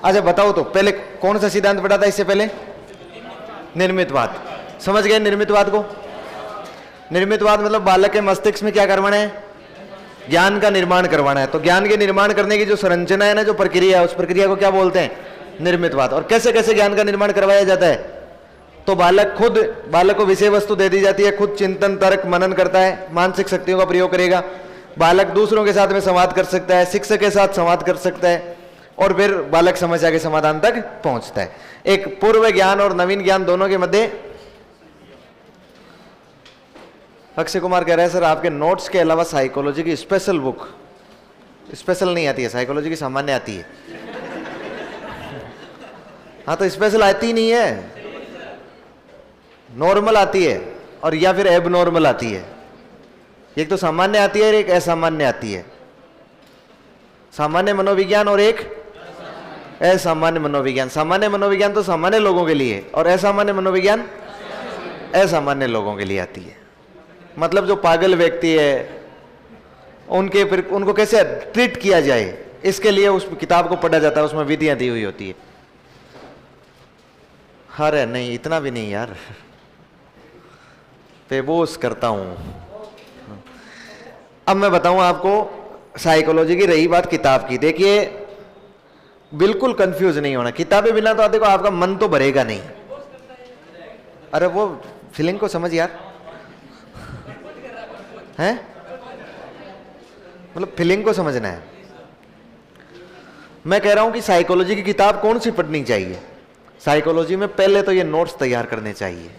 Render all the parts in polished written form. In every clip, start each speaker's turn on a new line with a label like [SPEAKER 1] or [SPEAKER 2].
[SPEAKER 1] अच्छा बताओ तो पहले कौन सा सिद्धांत पढ़ा था इससे पहले? निर्मितवाद। समझ गए निर्मितवाद को? निर्मितवाद मतलब बालक के मस्तिष्क में क्या करवाना है? ज्ञान का निर्माण करवाना है। तो ज्ञान के निर्माण करने की जो संरचना है ना, जो प्रक्रिया है, उस प्रक्रिया को क्या बोलते हैं? निर्मितवाद। और कैसे कैसे ज्ञान का निर्माण करवाया जाता है? तो बालक को विषय वस्तु दे दी जाती है, खुद चिंतन तर्क मनन करता है, मानसिक शक्तियों का प्रयोग करेगा। बालक दूसरों के साथ में संवाद कर सकता है, शिक्षक के साथ संवाद कर सकता है, और फिर बालक समस्या के समाधान तक पहुंचता है। एक पूर्व ज्ञान और नवीन ज्ञान दोनों के मध्य। अक्षय कुमार कह रहे हैं सर आपके नोट्स के अलावा साइकोलॉजी की स्पेशल बुक, स्पेशल नहीं आती है, साइकोलॉजी की सामान्य आती है। हाँ तो स्पेशल आती नहीं है, नॉर्मल आती है और या फिर एबनॉर्मल आती है। एक तो सामान्य आती है और एक असामान्य आती है। सामान्य मनोविज्ञान और एक असामान्य मनोविज्ञान। सामान्य मनोविज्ञान तो सामान्य लोगों के लिए और असामान्य मनोविज्ञान असामान्य लोगों के लिए आती है। मतलब जो पागल व्यक्ति है उनको कैसे ट्रीट किया जाए, इसके लिए उस किताब को पढ़ा जाता है, उसमें विधियां दी हुई होती है। अरे नहीं इतना भी नहीं यार, बेबोस करता हूं। अब मैं बताऊं आपको साइकोलॉजी की। रही बात किताब की, देखिए बिल्कुल कंफ्यूज नहीं होना। किताबें बिना तो देखो आपका मन तो भरेगा नहीं। अरे वो फीलिंग को समझ यार, हैं मतलब फीलिंग को समझना है। मैं कह रहा हूं कि साइकोलॉजी की किताब कौन सी पढ़नी चाहिए? साइकोलॉजी में पहले तो ये नोट्स तैयार करने चाहिए।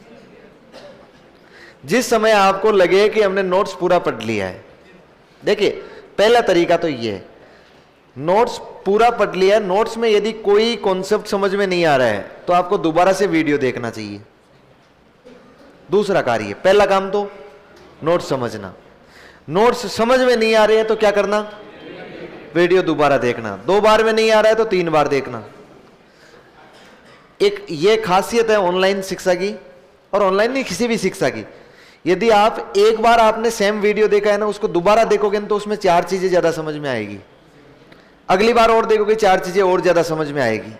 [SPEAKER 1] जिस समय आपको लगे कि हमने नोट्स पूरा पढ़ लिया है, देखिए पहला तरीका तो ये है, नोट्स पूरा पढ़ लिया है, नोट्स में यदि कोई कॉन्सेप्ट समझ में नहीं आ रहा है तो आपको दोबारा से वीडियो देखना चाहिए। दूसरा कार्य, पहला काम तो नोट्स समझना। नोट्स समझ में नहीं आ रहे हैं तो क्या करना? वीडियो दोबारा देखना। 2 बार में नहीं आ रहा है तो 3 बार देखना। एक ये खासियत है ऑनलाइन शिक्षा की, और ऑनलाइन नहीं किसी भी शिक्षा की। यदि आप एक बार आपने सेम वीडियो देखा है ना, उसको दोबारा देखोगे तो उसमें 4 चीजें ज्यादा समझ में आएगी। अगली बार और देखोगे 4 चीजें और ज्यादा समझ में आएगी।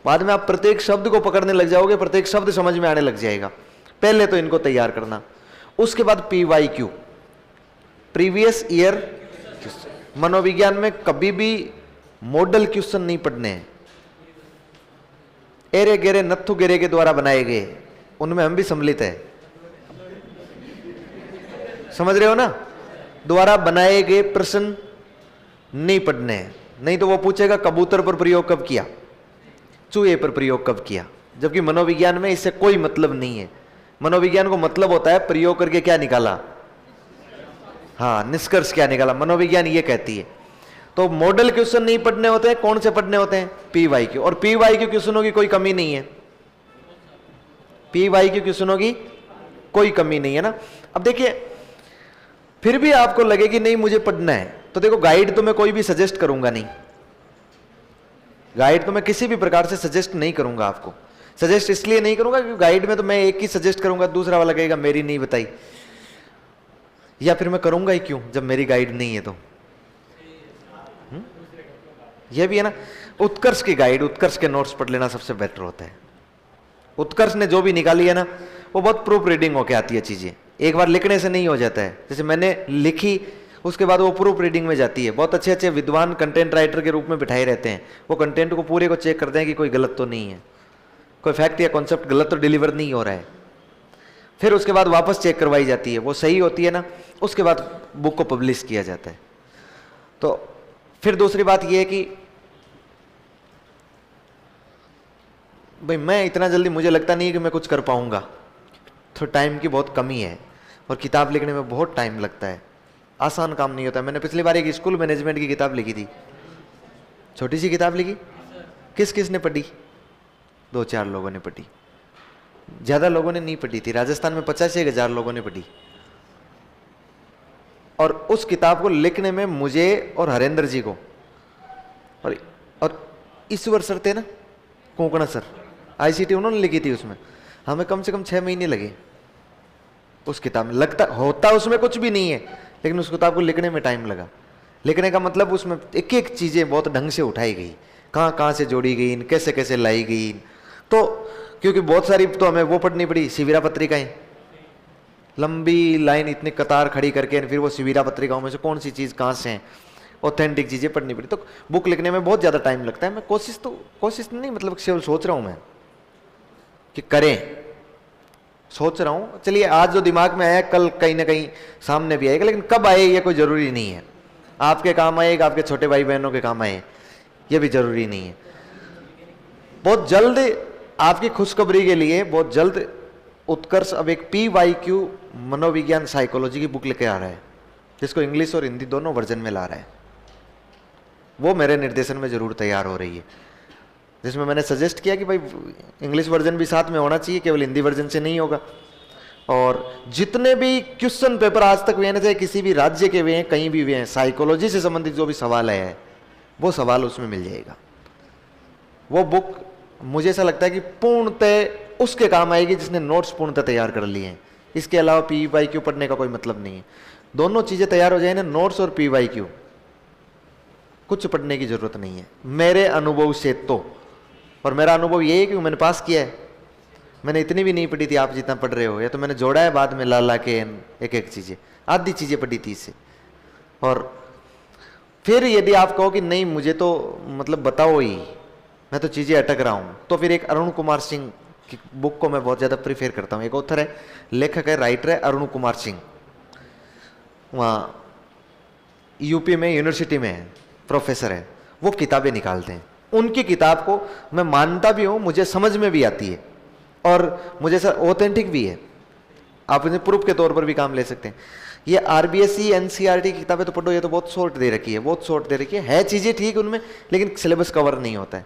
[SPEAKER 1] बाद में आप प्रत्येक शब्द को पकड़ने लग जाओगे, प्रत्येक शब्द समझ में आने लग जाएगा। पहले तो इनको तैयार करना। उसके बाद PYQ, प्रीवियस ईयर। मनोविज्ञान में कभी भी मॉडल क्वेश्चन नहीं पढ़ने हैं। एरे गेरे नत्थु गेरे के द्वारा बनाए गए, उनमें हम भी सम्मिलित है, समझ रहे हो ना? द्वारा बनाए गए प्रश्न नहीं पढ़ने हैं। नहीं तो वो पूछेगा कबूतर पर प्रयोग कब किया, चूहे पर प्रयोग कब किया। जबकि मनोविज्ञान में इससे कोई मतलब नहीं है। मनोविज्ञान को मतलब होता है प्रयोग करके क्या निकाला, हाँ निष्कर्ष क्या निकाला। मनोविज्ञान ये कहती है। तो मॉडल क्वेश्चन नहीं पढ़ने होते हैं। कौन से पढ़ने होते हैं? PYQ। और PYQ क्वेश्चनों की कोई कमी नहीं है। PYQ क्वेश्चनों की कोई कमी नहीं है ना। अब देखिए फिर भी आपको लगे कि नहीं मुझे पढ़ना है, तो देखो गाइड तो मैं कोई भी सजेस्ट करूंगा नहीं। गाइड तो मैं किसी भी प्रकार से सजेस्ट नहीं करूंगा आपको। सजेस्ट इसलिए नहीं करूंगा क्योंकि गाइड में तो मैं एक ही सजेस्ट करूंगा, दूसरा वाला कहेगा मेरी नहीं बताई। या फिर मैं करूंगा ही क्यों जब मेरी गाइड नहीं है तो। यह भी है ना। उत्कर्ष की गाइड, उत्कर्ष के नोट्स पढ़ लेना सबसे बेटर होता है। उत्कर्ष ने जो भी निकाली है ना, वो बहुत प्रूफ रीडिंग होके आती है चीजें। एक बार लिखने से नहीं हो जाता है। जैसे मैंने लिखी उसके बाद वो प्रूफ रीडिंग में जाती है। बहुत अच्छे अच्छे विद्वान कंटेंट राइटर के रूप में बिठाए रहते हैं। वो कंटेंट को पूरे को चेक करते हैं कि कोई गलत तो नहीं है, कोई फैक्ट या कॉन्सेप्ट गलत तो डिलीवर नहीं हो रहा है। फिर उसके बाद वापस चेक करवाई जाती है, वो सही होती है ना, उसके बाद बुक को पब्लिश किया जाता है। तो फिर दूसरी बात यह है कि भाई मैं इतना जल्दी मुझे लगता नहीं है कि मैं कुछ कर पाऊंगा। तो टाइम की बहुत कमी है और किताब लिखने में बहुत टाइम लगता है। आसान काम नहीं होता। मैंने पिछली बार एक स्कूल मैनेजमेंट की किताब लिखी थी, छोटी सी किताब लिखी। किस किस ने पढ़ी? 2-4 लोगों ने पढ़ी, ज्यादा लोगों ने नहीं पढ़ी थी। राजस्थान में 50-1,000 लोगों ने पढ़ी। और उस किताब को लिखने में मुझे और हरेंद्र जी को और ईश्वर सर थे ना, कोंकणा सर, ICT उन्होंने लिखी थी। उसमें हमें कम से कम 6 महीने लगे उस किताब में। लगता होता उसमें कुछ भी नहीं है, लेकिन उस किताब को लिखने में टाइम लगा। लिखने का मतलब उसमें एक एक चीजें बहुत ढंग से उठाई गई, कहाँ कहाँ से जोड़ी गई, कैसे कैसे लाई गई। तो क्योंकि बहुत सारी तो हमें वो पढ़नी पड़ी, शिविरा पत्रिकाएं, लंबी लाइन इतनी कतार खड़ी करके फिर वो शिविरा पत्रिकाओं में से कौन सी चीज़ कहाँ से है, ऑथेंटिक चीज़ें पढ़नी पड़ी। तो बुक लिखने में बहुत ज़्यादा टाइम लगता है। मैं कोशिश नहीं, मतलब सोच रहा हूँ मैं कि करें, सोच रहा हूँ। चलिए आज जो दिमाग में आया कल कहीं ना कहीं सामने भी आएगा, लेकिन कब आए ये कोई ज़रूरी नहीं है। आपके काम आएगा, आपके छोटे भाई बहनों के काम आए, ये भी ज़रूरी नहीं है। बहुत जल्द आपकी खुशखबरी के लिए बहुत जल्द उत्कर्ष अब एक PYQ मनोविज्ञान साइकोलॉजी की बुक लेके आ रहा है, जिसको इंग्लिश और हिंदी दोनों वर्जन में ला रहा है। वो मेरे निर्देशन में जरूर तैयार हो रही है, जिसमें मैंने सजेस्ट किया कि भाई इंग्लिश वर्जन भी साथ में होना चाहिए, केवल हिंदी वर्जन से नहीं होगा। और जितने भी क्वेश्चन पेपर आज तक हुए हैं, चाहे किसी भी राज्य के हुए हैं, कहीं भी हुए हैं, साइकोलॉजी से संबंधित जो भी सवाल है वो सवाल उसमें मिल जाएगा। वो बुक मुझे ऐसा लगता है कि पूर्णतः उसके काम आएगी जिसने नोट्स पूर्णतः तैयार कर लिए हैं। इसके अलावा PYQ पढ़ने का कोई मतलब नहीं है। दोनों चीज़ें तैयार हो जाए ना, नोट्स और PYQ, कुछ पढ़ने की जरूरत नहीं है मेरे अनुभव से तो। और मेरा अनुभव ये है कि मैंने पास किया है। मैंने इतनी भी नहीं पढ़ी थी आप जितना पढ़ रहे हो, या तो मैंने जोड़ा है बाद में ला ला के एक एक चीज़ें, आधी चीज़ें पढ़ी थी इससे। और फिर यदि आप कहो कि नहीं मुझे तो मतलब बताओ ही, मैं तो चीज़ें अटक रहा हूँ, तो फिर एक अरुण कुमार सिंह की बुक को मैं बहुत ज़्यादा प्रीफेर करता हूँ। एक ऑथर है, लेखक है, राइटर है, अरुण कुमार सिंह, वहाँ यूपी में यूनिवर्सिटी में है, प्रोफेसर है। वो किताबें निकालते हैं, उनकी किताब को मैं मानता भी हूँ, मुझे समझ में भी आती है और मुझे सर ऑथेंटिक भी है। आप इन्हें प्रूफ के तौर पर भी काम ले सकते हैं। ये RBSE NCERT की किताबें तो पढ़ो, ये तो बहुत शॉर्ट दे रखी है, बहुत शॉर्ट दे रखी है चीज़ें ठीक उनमें, लेकिन सिलेबस कवर नहीं होता है।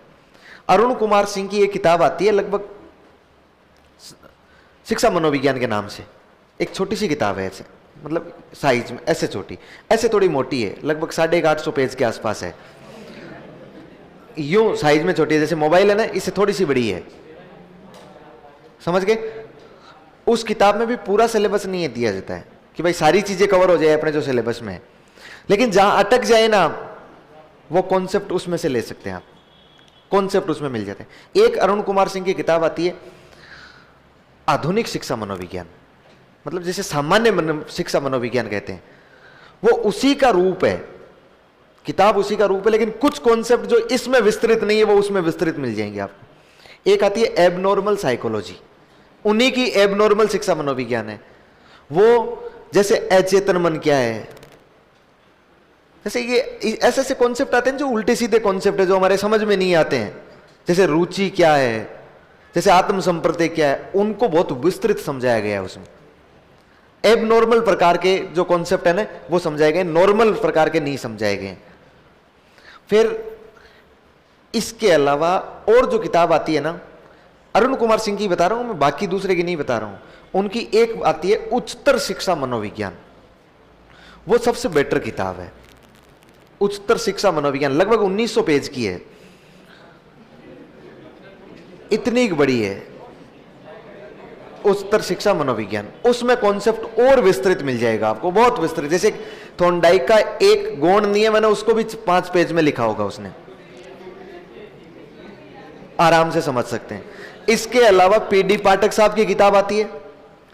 [SPEAKER 1] अरुण कुमार सिंह की एक किताब आती है, लगभग शिक्षा मनोविज्ञान के नाम से, एक छोटी सी किताब है, ऐसे मतलब साइज में ऐसे छोटी, ऐसे थोड़ी मोटी है, लगभग 850 पेज के आसपास है। यूं साइज में छोटी है, जैसे मोबाइल है ना, इससे थोड़ी सी बड़ी है, समझ गए। उस किताब में भी पूरा सिलेबस नहीं है दिया जाता है कि भाई सारी चीजें कवर हो जाए अपने जो सिलेबस में है, लेकिन जहां अटक जाए ना वो कॉन्सेप्ट उसमें से ले सकते हैं आप, कॉन्सेप्ट उसमें मिल जाते हैं। एक अरुण कुमार सिंह की किताब आती है आधुनिक शिक्षा मनोविज्ञान, मतलब जैसे सामान्य शिक्षा मनोविज्ञान कहते हैं, वो उसी का रूप है, किताब उसी का रूप है, लेकिन कुछ कॉन्सेप्ट जो इसमें विस्तृत नहीं है वो उसमें विस्तृत मिल जाएंगे आपको। एक आती है एबनॉर्मल साइकोलॉजी, उन्हीं की एबनॉर्मल शिक्षा मनोविज्ञान है। वो जैसे अचेतन मन क्या है, जैसे ये ऐसे ऐसे कॉन्सेप्ट आते हैं जो उल्टे सीधे कॉन्सेप्ट है, जो हमारे समझ में नहीं आते हैं। जैसे रुचि क्या है, जैसे आत्म संप्रदाय क्या है, उनको बहुत विस्तृत समझाया गया है उसमें। एबनॉर्मल प्रकार के जो कॉन्सेप्ट है ना वो समझाए गए, नॉर्मल प्रकार के नहीं समझाए गए। फिर इसके अलावा और जो किताब आती है ना, अरुण कुमार सिंह की बता रहा हूं मैं, बाकी दूसरे की नहीं बता रहा हूं। उनकी एक आती है उच्चतर शिक्षा मनोविज्ञान, वो सबसे बेटर किताब है। उच्चतर शिक्षा मनोविज्ञान लगभग 1900 पेज की है, इतनी बड़ी है उच्चतर शिक्षा मनोविज्ञान। उसमें कॉन्सेप्ट और विस्तृत मिल जाएगा आपको, बहुत विस्तृत। जैसे थॉर्नडाइक का एक गौण नियम है ना, उसको भी 5 पेज में लिखा होगा उसने, आराम से समझ सकते हैं। इसके अलावा PD पाठक साहब की किताब आती है,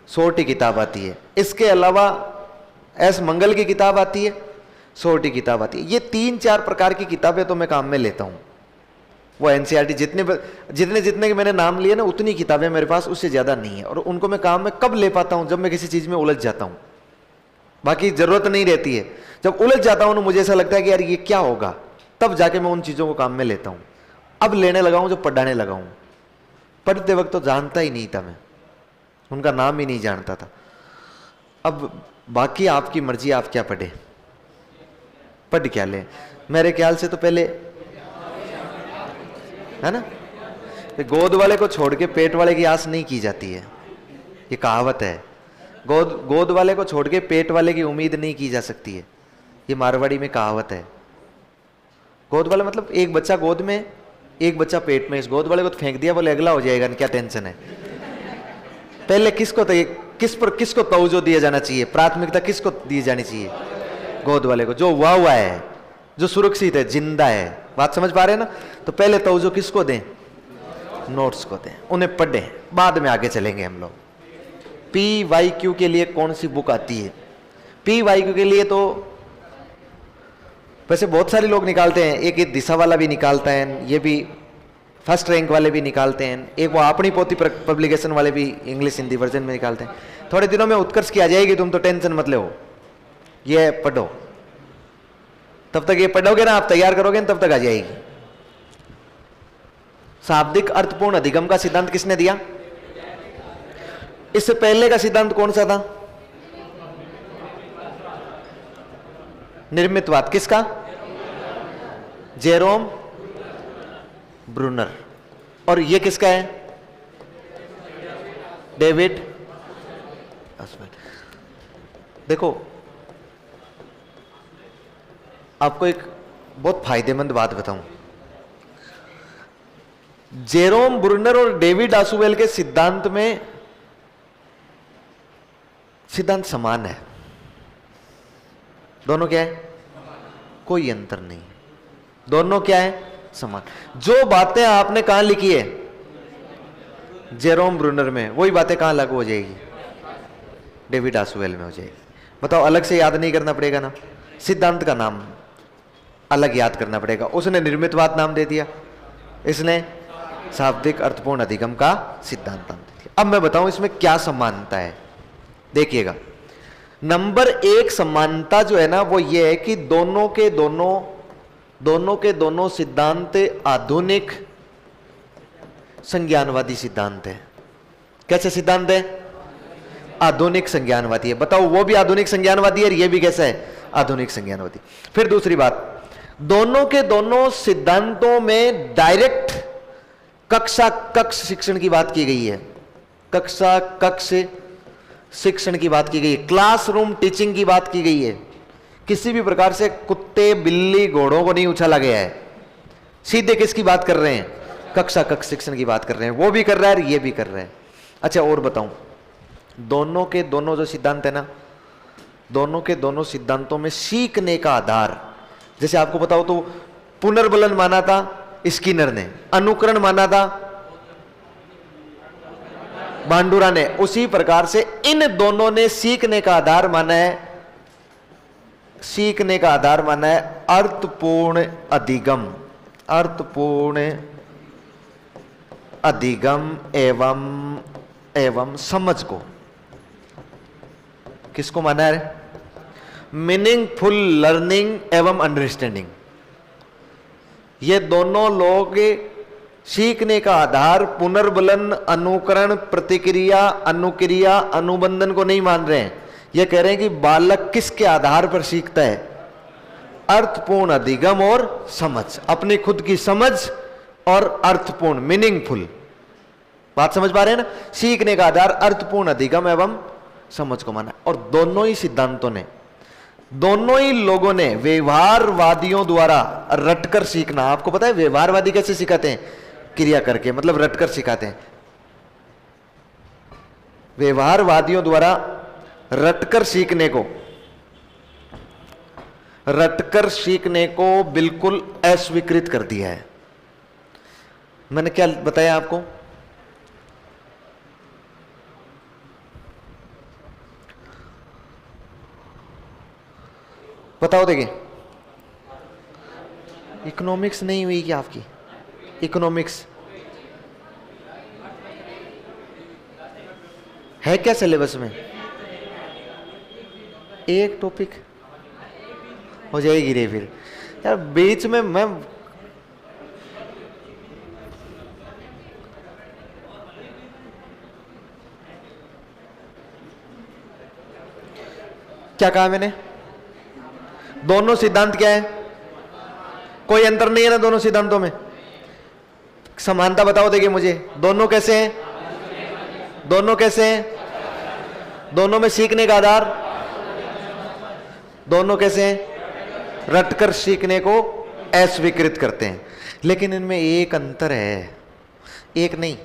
[SPEAKER 1] छोटी किताब आती है। इसके अलावा S मंगल की किताब आती है, छोटी किताब आती है। ये 3-4 प्रकार की किताबें तो मैं काम में लेता हूं। वो NCERT जितने जितने के मैंने नाम लिए ना, उतनी किताबें मेरे पास, उससे ज्यादा नहीं है। और उनको मैं काम में कब ले पाता हूं, जब मैं किसी चीज में उलझ जाता हूं, बाकी जरूरत नहीं रहती है। जब उलझ जाता हूं ना, मुझे ऐसा लगता है कि यार ये क्या होगा, तब जाके मैं उन चीजों को काम में लेता हूं। अब लेने लगा हूं, जब पढ़ाने लगा हूं। पढ़ते वक्त तो जानता ही नहीं था मैं, उनका नाम ही नहीं जानता था। अब बाकी आपकी मर्जी, आप क्या पढ़े, पढ़ क्या ले। मेरे ख्याल से तो पहले है ना, गोद वाले को छोड़ के पेट वाले की आस नहीं की जाती है, ये कहावत है। गोद वाले को छोड़ के पेट वाले की उम्मीद नहीं की जा सकती है, ये मारवाड़ी में कहावत है। गोद वाला मतलब एक बच्चा गोद में, एक बच्चा पेट में। इस गोद वाले को तो फेंक दिया, बोले अगला हो जाएगा, क्या टेंशन है। पहले किसको तवज्जो दिया जाना चाहिए, प्राथमिकता किसको दी जानी चाहिए, गोद वाले को। जो हुआ है जो सुरक्षित है, जिंदा है। बात समझ पा रहे हैं ना? तो पहले तवज्जो किसको दें? नोट्स को दें, उन्हें पढ़ें, बाद में आगे चलेंगे हम लोग। PYQ के लिए कौन सी बुक आती है? PYQ के लिए तो वैसे बहुत सारे लोग निकालते हैं, एक ये दिशा वाला भी निकालता है, ये भी फर्स्ट रैंक वाले भी निकालते हैं, एक वो अपनी पोती पब्लिकेशन वाले भी इंग्लिश हिंदी वर्जन में निकालते हैं। थोड़े दिनों में उत्कर्ष की आ जाएगी, तुम तो टेंशन मत लो, ये पढ़ो। तब तक ये पढ़ोगे ना, आप तैयार करोगे ना, तब तक आ जाएगी। शाब्दिक अर्थपूर्ण अधिगम का सिद्धांत किसने दिया? इससे पहले का सिद्धांत कौन सा था? निर्मितवाद। किसका? Jerome Bruner. और ये किसका है? डेविड आसवेल। देखो, आपको एक बहुत फायदेमंद बात बताऊं। जेरोम ब्रूनर और डेविड आसुवेल के सिद्धांत में सिद्धांत समान है। दोनों क्या है? कोई अंतर नहीं, दोनों क्या है? समान। जो बातें आपने कहां लिखी है जेरोम ब्रूनर में, वही बातें कहां लागू हो जाएगी? डेविड आसुवेल में हो जाएगी। बताओ, अलग से याद नहीं करना पड़ेगा ना, सिद्धांत का नाम अलग याद करना पड़ेगा। उसने निर्मितवाद नाम दे दिया, इसने शाब्दिक अर्थपूर्ण अधिगम का सिद्धांत नाम दे दिया। अब मैं बताऊं इसमें क्या समानता है, देखिएगा। नंबर एक समानता जो है ना, वो ये है कि दोनों के दोनों सिद्धांत आधुनिक संज्ञानवादी सिद्धांत है। कैसे सिद्धांत है? आधुनिक संज्ञानवादी है। बताओ, वो भी आधुनिक संज्ञानवादी है और ये भी कैसा है? आधुनिक संज्ञानवादी। फिर दूसरी बात, दोनों के दोनों सिद्धांतों में डायरेक्ट कक्षा कक्ष शिक्षण की बात की गई है। कक्षा कक्ष शिक्षण की बात की गई है, क्लासरूम टीचिंग की बात की गई है। किसी भी प्रकार से कुत्ते बिल्ली घोड़ों को नहीं उछाला गया है। सीधे किसकी बात कर रहे हैं? कक्षा कक्ष शिक्षण की बात कर रहे हैं। वो भी कर रहा है और ये भी कर रहे हैं। अच्छा, और बताऊं, दोनों के दोनों जो सिद्धांत है ना, दोनों के दोनों सिद्धांतों में सीखने का आधार, जैसे आपको बताओ तो पुनर्बलन माना था स्किनर ने, अनुकरण माना था बांडुरा ने, उसी प्रकार से इन दोनों ने सीखने का आधार माना है, सीखने का आधार माना है अर्थपूर्ण अधिगम, अर्थपूर्ण अधिगम एवं समझ को। किसको माना है? मीनिंगफुल लर्निंग एवं अंडरस्टैंडिंग। ये दोनों लोग सीखने का आधार पुनर्बलन, अनुकरण, प्रतिक्रिया, अनुक्रिया, अनुबंधन को नहीं मान रहे हैं। ये कह रहे हैं कि बालक किसके आधार पर सीखता है? अर्थपूर्ण अधिगम और समझ, अपनी खुद की समझ और अर्थपूर्ण मीनिंगफुल। बात समझ पा रहे हैं ना? सीखने का आधार अर्थपूर्ण अधिगम एवं समझ को माना। और दोनों ही सिद्धांतों ने, दोनों ही लोगों ने व्यवहारवादियों द्वारा रटकर सीखना। आपको पता है व्यवहारवादी कैसे सिखाते हैं? क्रिया करके, मतलब रटकर सिखाते हैं। व्यवहारवादियों द्वारा रटकर सीखने को बिल्कुल अस्वीकृत कर दिया है। मैंने क्या बताया आपको? बताओ, देखिए, इकोनॉमिक्स नहीं हुई क्या आपकी? इकोनॉमिक्स है क्या सिलेबस में? एक टॉपिक हो जाएगी रे। फिर यार बीच में मैं क्या कहा मैंने? दोनों सिद्धांत क्या है? कोई अंतर नहीं है ना दोनों सिद्धांतों में? समानता बताओ देखिए मुझे। दोनों कैसे हैं? दोनों कैसे हैं? दोनों में सीखने का आधार, दोनों कैसे हैं? रटकर सीखने को अस्वीकृत करते हैं। लेकिन इनमें एक अंतर है, एक नहीं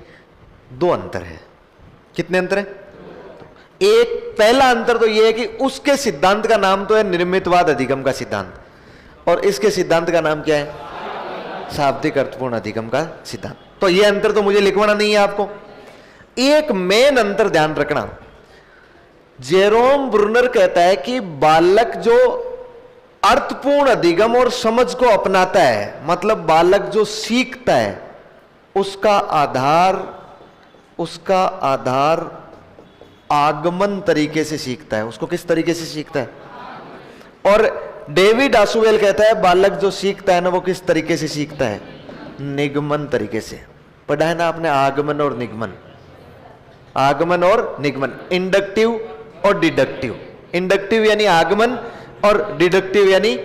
[SPEAKER 1] दो अंतर है। कितने अंतर है? एक पहला अंतर तो यह है कि उसके सिद्धांत का नाम तो है निर्मितवाद अधिगम का सिद्धांत, और इसके सिद्धांत का नाम क्या है? शाब्दिक अर्थपूर्ण अधिगम का सिद्धांत। तो ये अंतर तो मुझे लिखवाना नहीं है आपको। एक मेन अंतर ध्यान रखना, जेरोम ब्रूनर कहता है कि बालक जो अर्थपूर्ण अधिगम और समझ को अपनाता है, मतलब बालक जो सीखता है, उसका आधार आगमन तरीके से सीखता है। उसको किस तरीके से सीखता है? और डेविड आसुवेल कहता है बालक जो सीखता है ना, वो किस तरीके से सीखता है? निगमन तरीके से। पढ़ा है ना आपने आगमन और निगमन, आगमन और निगमन, इंडक्टिव और डिडक्टिव। इंडक्टिव यानी आगमन और डिडक्टिव यानी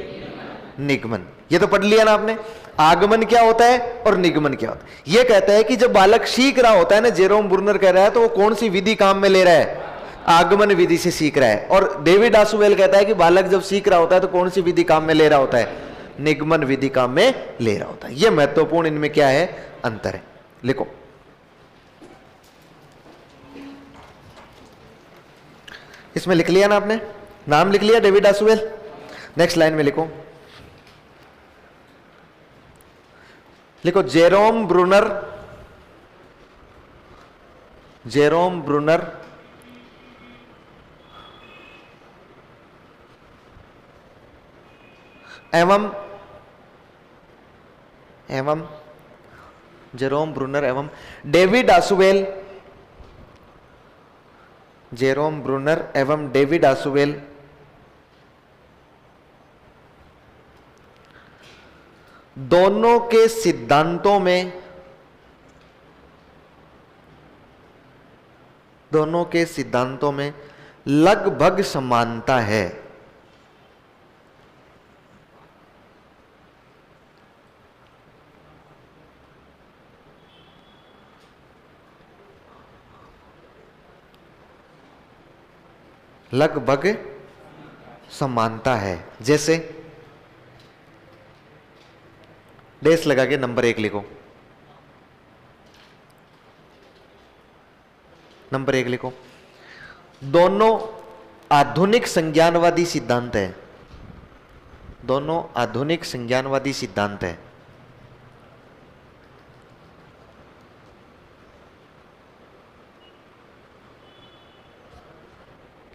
[SPEAKER 1] निगमन। ये तो पढ़ लिया ना आपने। आगमन क्या होता है और निगमन क्या होता है। यह कहता है कि जब बालक सीख रहा होता है ना, जेरोम ब्रूनर कह रहा है, तो वो कौन सी विधि काम में ले रहा है? आगमन विधि से सीख रहा है। और डेविड आसुवेल कहता है कि बालक जब सीख रहा होता है तो कौन सी विधि काम में ले रहा होता है? निगमन विधि काम में ले रहा होता है। यह महत्वपूर्ण इनमें क्या है? अंतर है। लिखो, इसमें लिख लिया ना आपने, नाम लिख लिया डेविड आसुवेल। नेक्स्ट लाइन में लिखो, लिखो जेरोम ब्रूनर एवं जेरोम ब्रूनर एवं डेविड आसुवेल, जेरोम ब्रूनर एवं डेविड आसुवेल दोनों के सिद्धांतों में लगभग समानता है। लगभग समानता है। जैसे डेस लगा के नंबर 1 लिखो, नंबर 1 लिखो। दोनों आधुनिक संज्ञानवादी सिद्धांत है, दोनों आधुनिक संज्ञानवादी सिद्धांत है।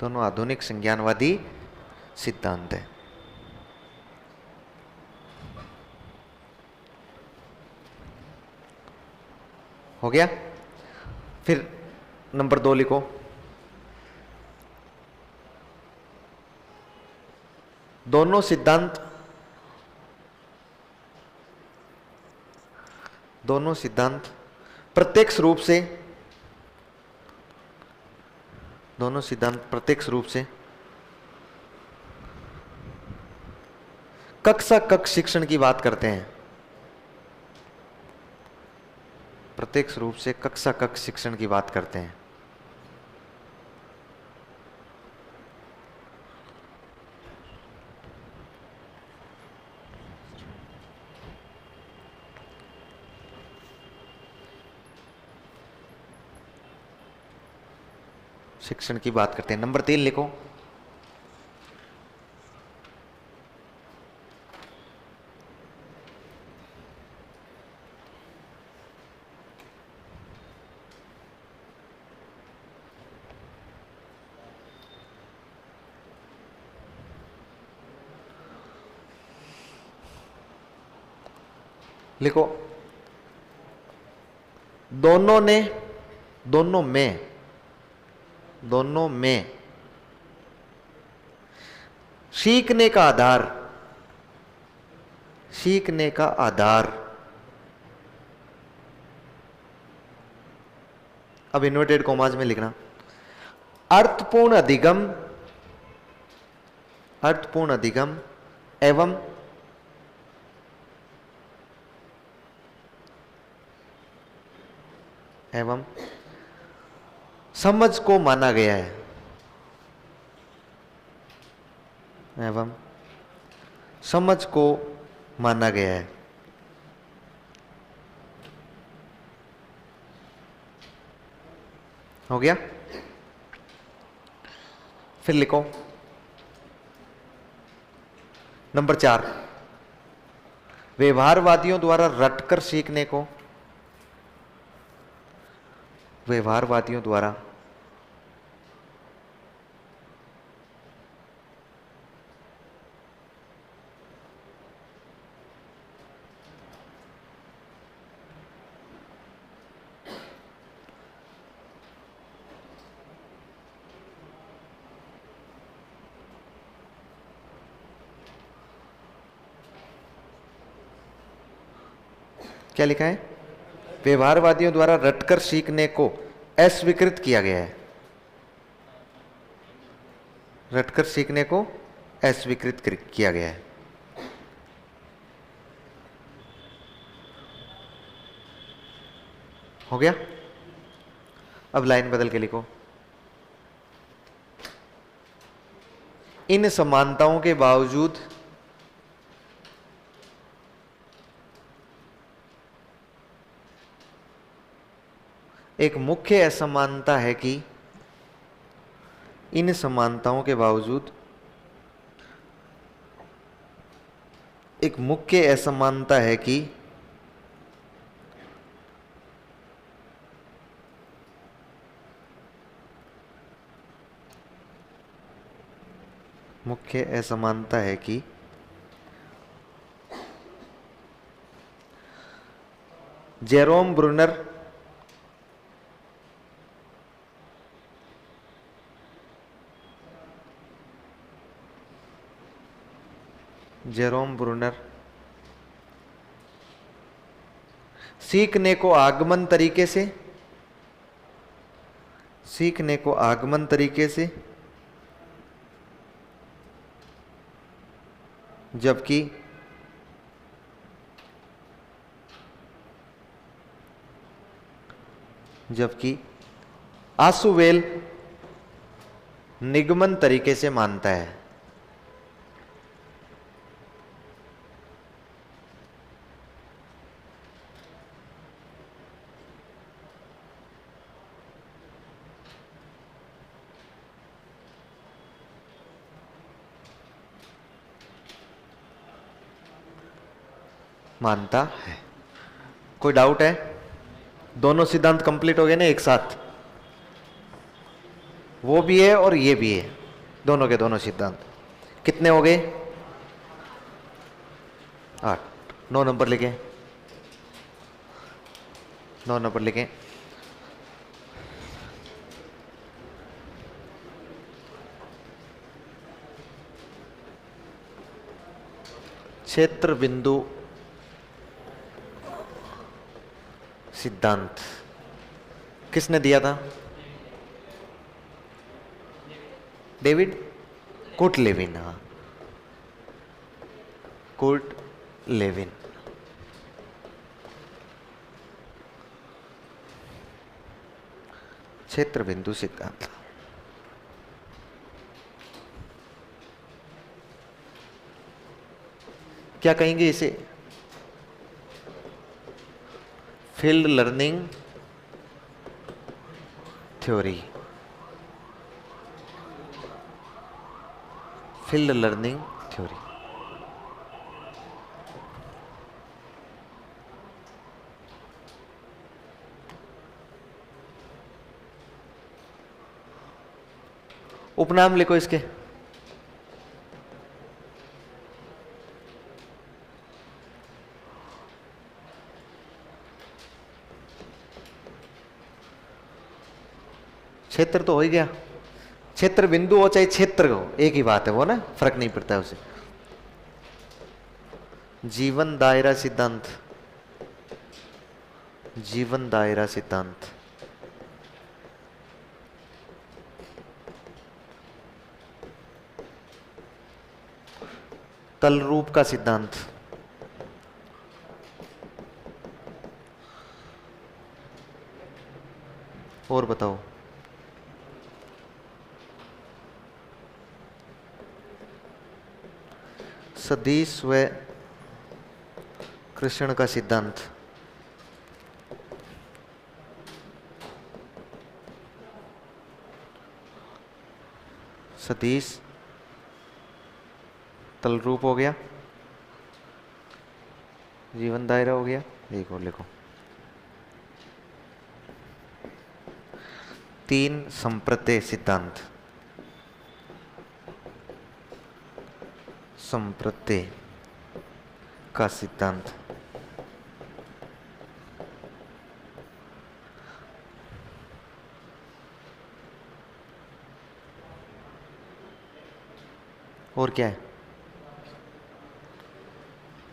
[SPEAKER 1] दोनों आधुनिक संज्ञानवादी सिद्धांत है। हो गया। फिर नंबर 2 लिखो, दोनों सिद्धांत प्रत्यक्ष रूप से कक्षा कक्ष शिक्षण की बात करते हैं। प्रत्यक्ष रूप से कक्षा कक्ष शिक्षण की बात करते हैं। शिक्षण की बात करते हैं। नंबर 3 लिखो, लिखो दोनों में सीखने का आधार अब इन्वर्टेड कॉमास में लिखना, अर्थपूर्ण अधिगम एवं समझ को माना गया है। हो गया। फिर लिखो नंबर 4, व्यवहारवादियों द्वारा रटकर सीखने को, व्यवहारवादियों द्वारा क्या लिखा है? व्यवहारवादियों द्वारा रटकर सीखने को अस्वीकृत किया गया है। रटकर सीखने को अस्वीकृत किया गया है। हो गया? अब लाइन बदल के लिखो। इन समानताओं के बावजूद एक मुख्य असमानता है कि, इन समानताओं के बावजूद एक मुख्य असमानता है कि मुख्य असमानता है कि जेरोम ब्रूनर सीखने को आगमन तरीके से, सीखने को आगमन तरीके से, जबकि आसुवेल निगमन तरीके से मानता है। मानता है। कोई डाउट है? दोनों सिद्धांत कंप्लीट हो गए ना एक साथ, वो भी है और ये भी है, दोनों के दोनों सिद्धांत। कितने हो गए? 8। 9 नंबर लिखें, 9 नंबर लिखें। क्षेत्र बिंदु सिद्धांत किसने दिया था? David Kurt-Lewin. हाँ, कुर्ट-लेविन। क्षेत्र बिंदु सिद्धांत। क्या कहेंगे इसे? Field learning theory. Field learning theory. उपनाम लिखो इसके। क्षेत्र तो हो ही गया। क्षेत्र बिंदु हो चाहे क्षेत्र हो, एक ही बात है वो ना, फर्क नहीं पड़ता है उसे। जीवन दायरा सिद्धांत। जीवन दायरा सिद्धांत। तल रूप का सिद्धांत। और बताओ। सदिश व कृष्ण का सिद्धांत। सदिश तल रूप हो गया। जीवन दायरा हो गया। एक और लिखो, 3 संप्रत्यय सिद्धांत। संप्रत्यय का सिद्धांत। और क्या है?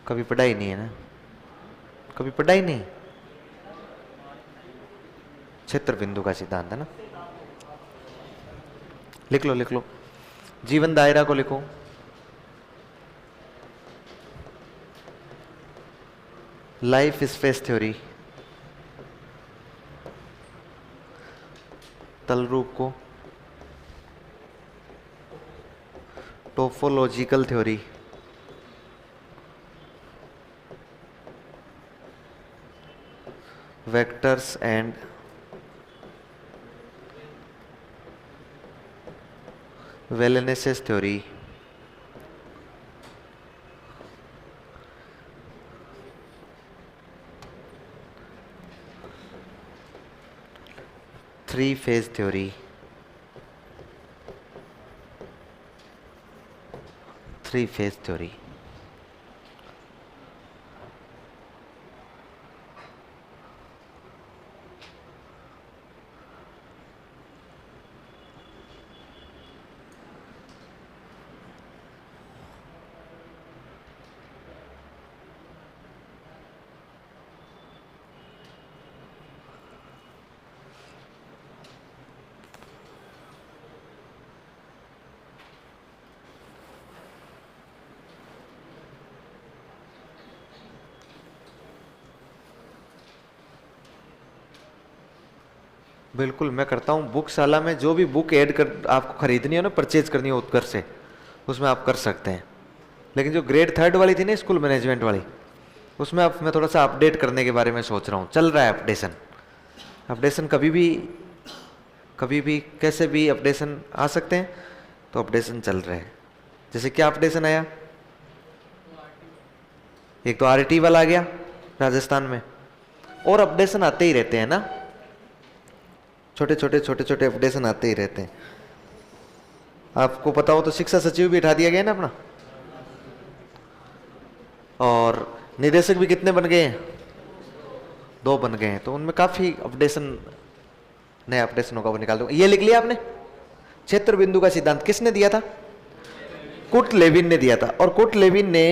[SPEAKER 1] कभी पढ़ाई नहीं है ना, कभी पढ़ाई नहीं। क्षेत्र बिंदु का सिद्धांत है ना, लिख लो लिख लो। जीवन दायरा को लिखो, लाइफ स्पेस थ्योरी। तल रूप को topological theory. Vectors and wellnesses theory. Three phase theory. Three phase theory. बिल्कुल मैं करता हूँ। बुकशाला में जो भी बुक ऐड कर आपको खरीदनी हो ना, परचेज करनी हो उत्कर्ष से, उसमें आप कर सकते हैं। लेकिन जो ग्रेड 3 वाली थी ना, स्कूल मैनेजमेंट वाली, उसमें अब मैं थोड़ा सा अपडेट करने के बारे में सोच रहा हूँ। चल रहा है अपडेशन। अपडेशन कभी भी कैसे भी अपडेशन आ सकते हैं, तो अपडेशन चल रहे हैं। जैसे क्या अपडेशन आया, एक तो आरटी वाला आ गया राजस्थान में, और अपडेशन आते ही रहते हैं ना, छोटे छोटे अपडेशन आते ही रहते हैं। आपको पता हो तो शिक्षा सचिव भी उठा दिया गया ना अपना, और निदेशक भी कितने बन गए हैं, 2 बन गए हैं। तो उनमें काफी अपडेशन, नया अपडेशन होगा, वो निकाल दो। ये लिख लिया आपने, क्षेत्र बिंदु का सिद्धांत किसने दिया था? कुर्ट लेविन ने दिया था। और कुर्ट लेविन ने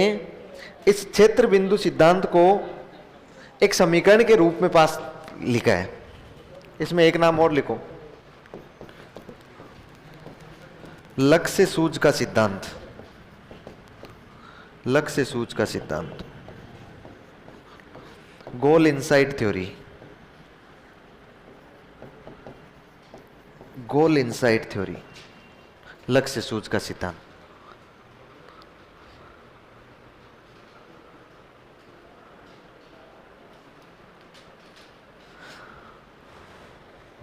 [SPEAKER 1] इस क्षेत्र बिंदु सिद्धांत को एक समीकरण के रूप में पास लिखा है। इसमें एक नाम और लिखो, लक्ष्य सूझ का सिद्धांत। लक्ष्य सूझ का सिद्धांत, गोल इनसाइट थ्योरी। गोल इनसाइट थ्योरी, लक्ष्य सूझ का सिद्धांत।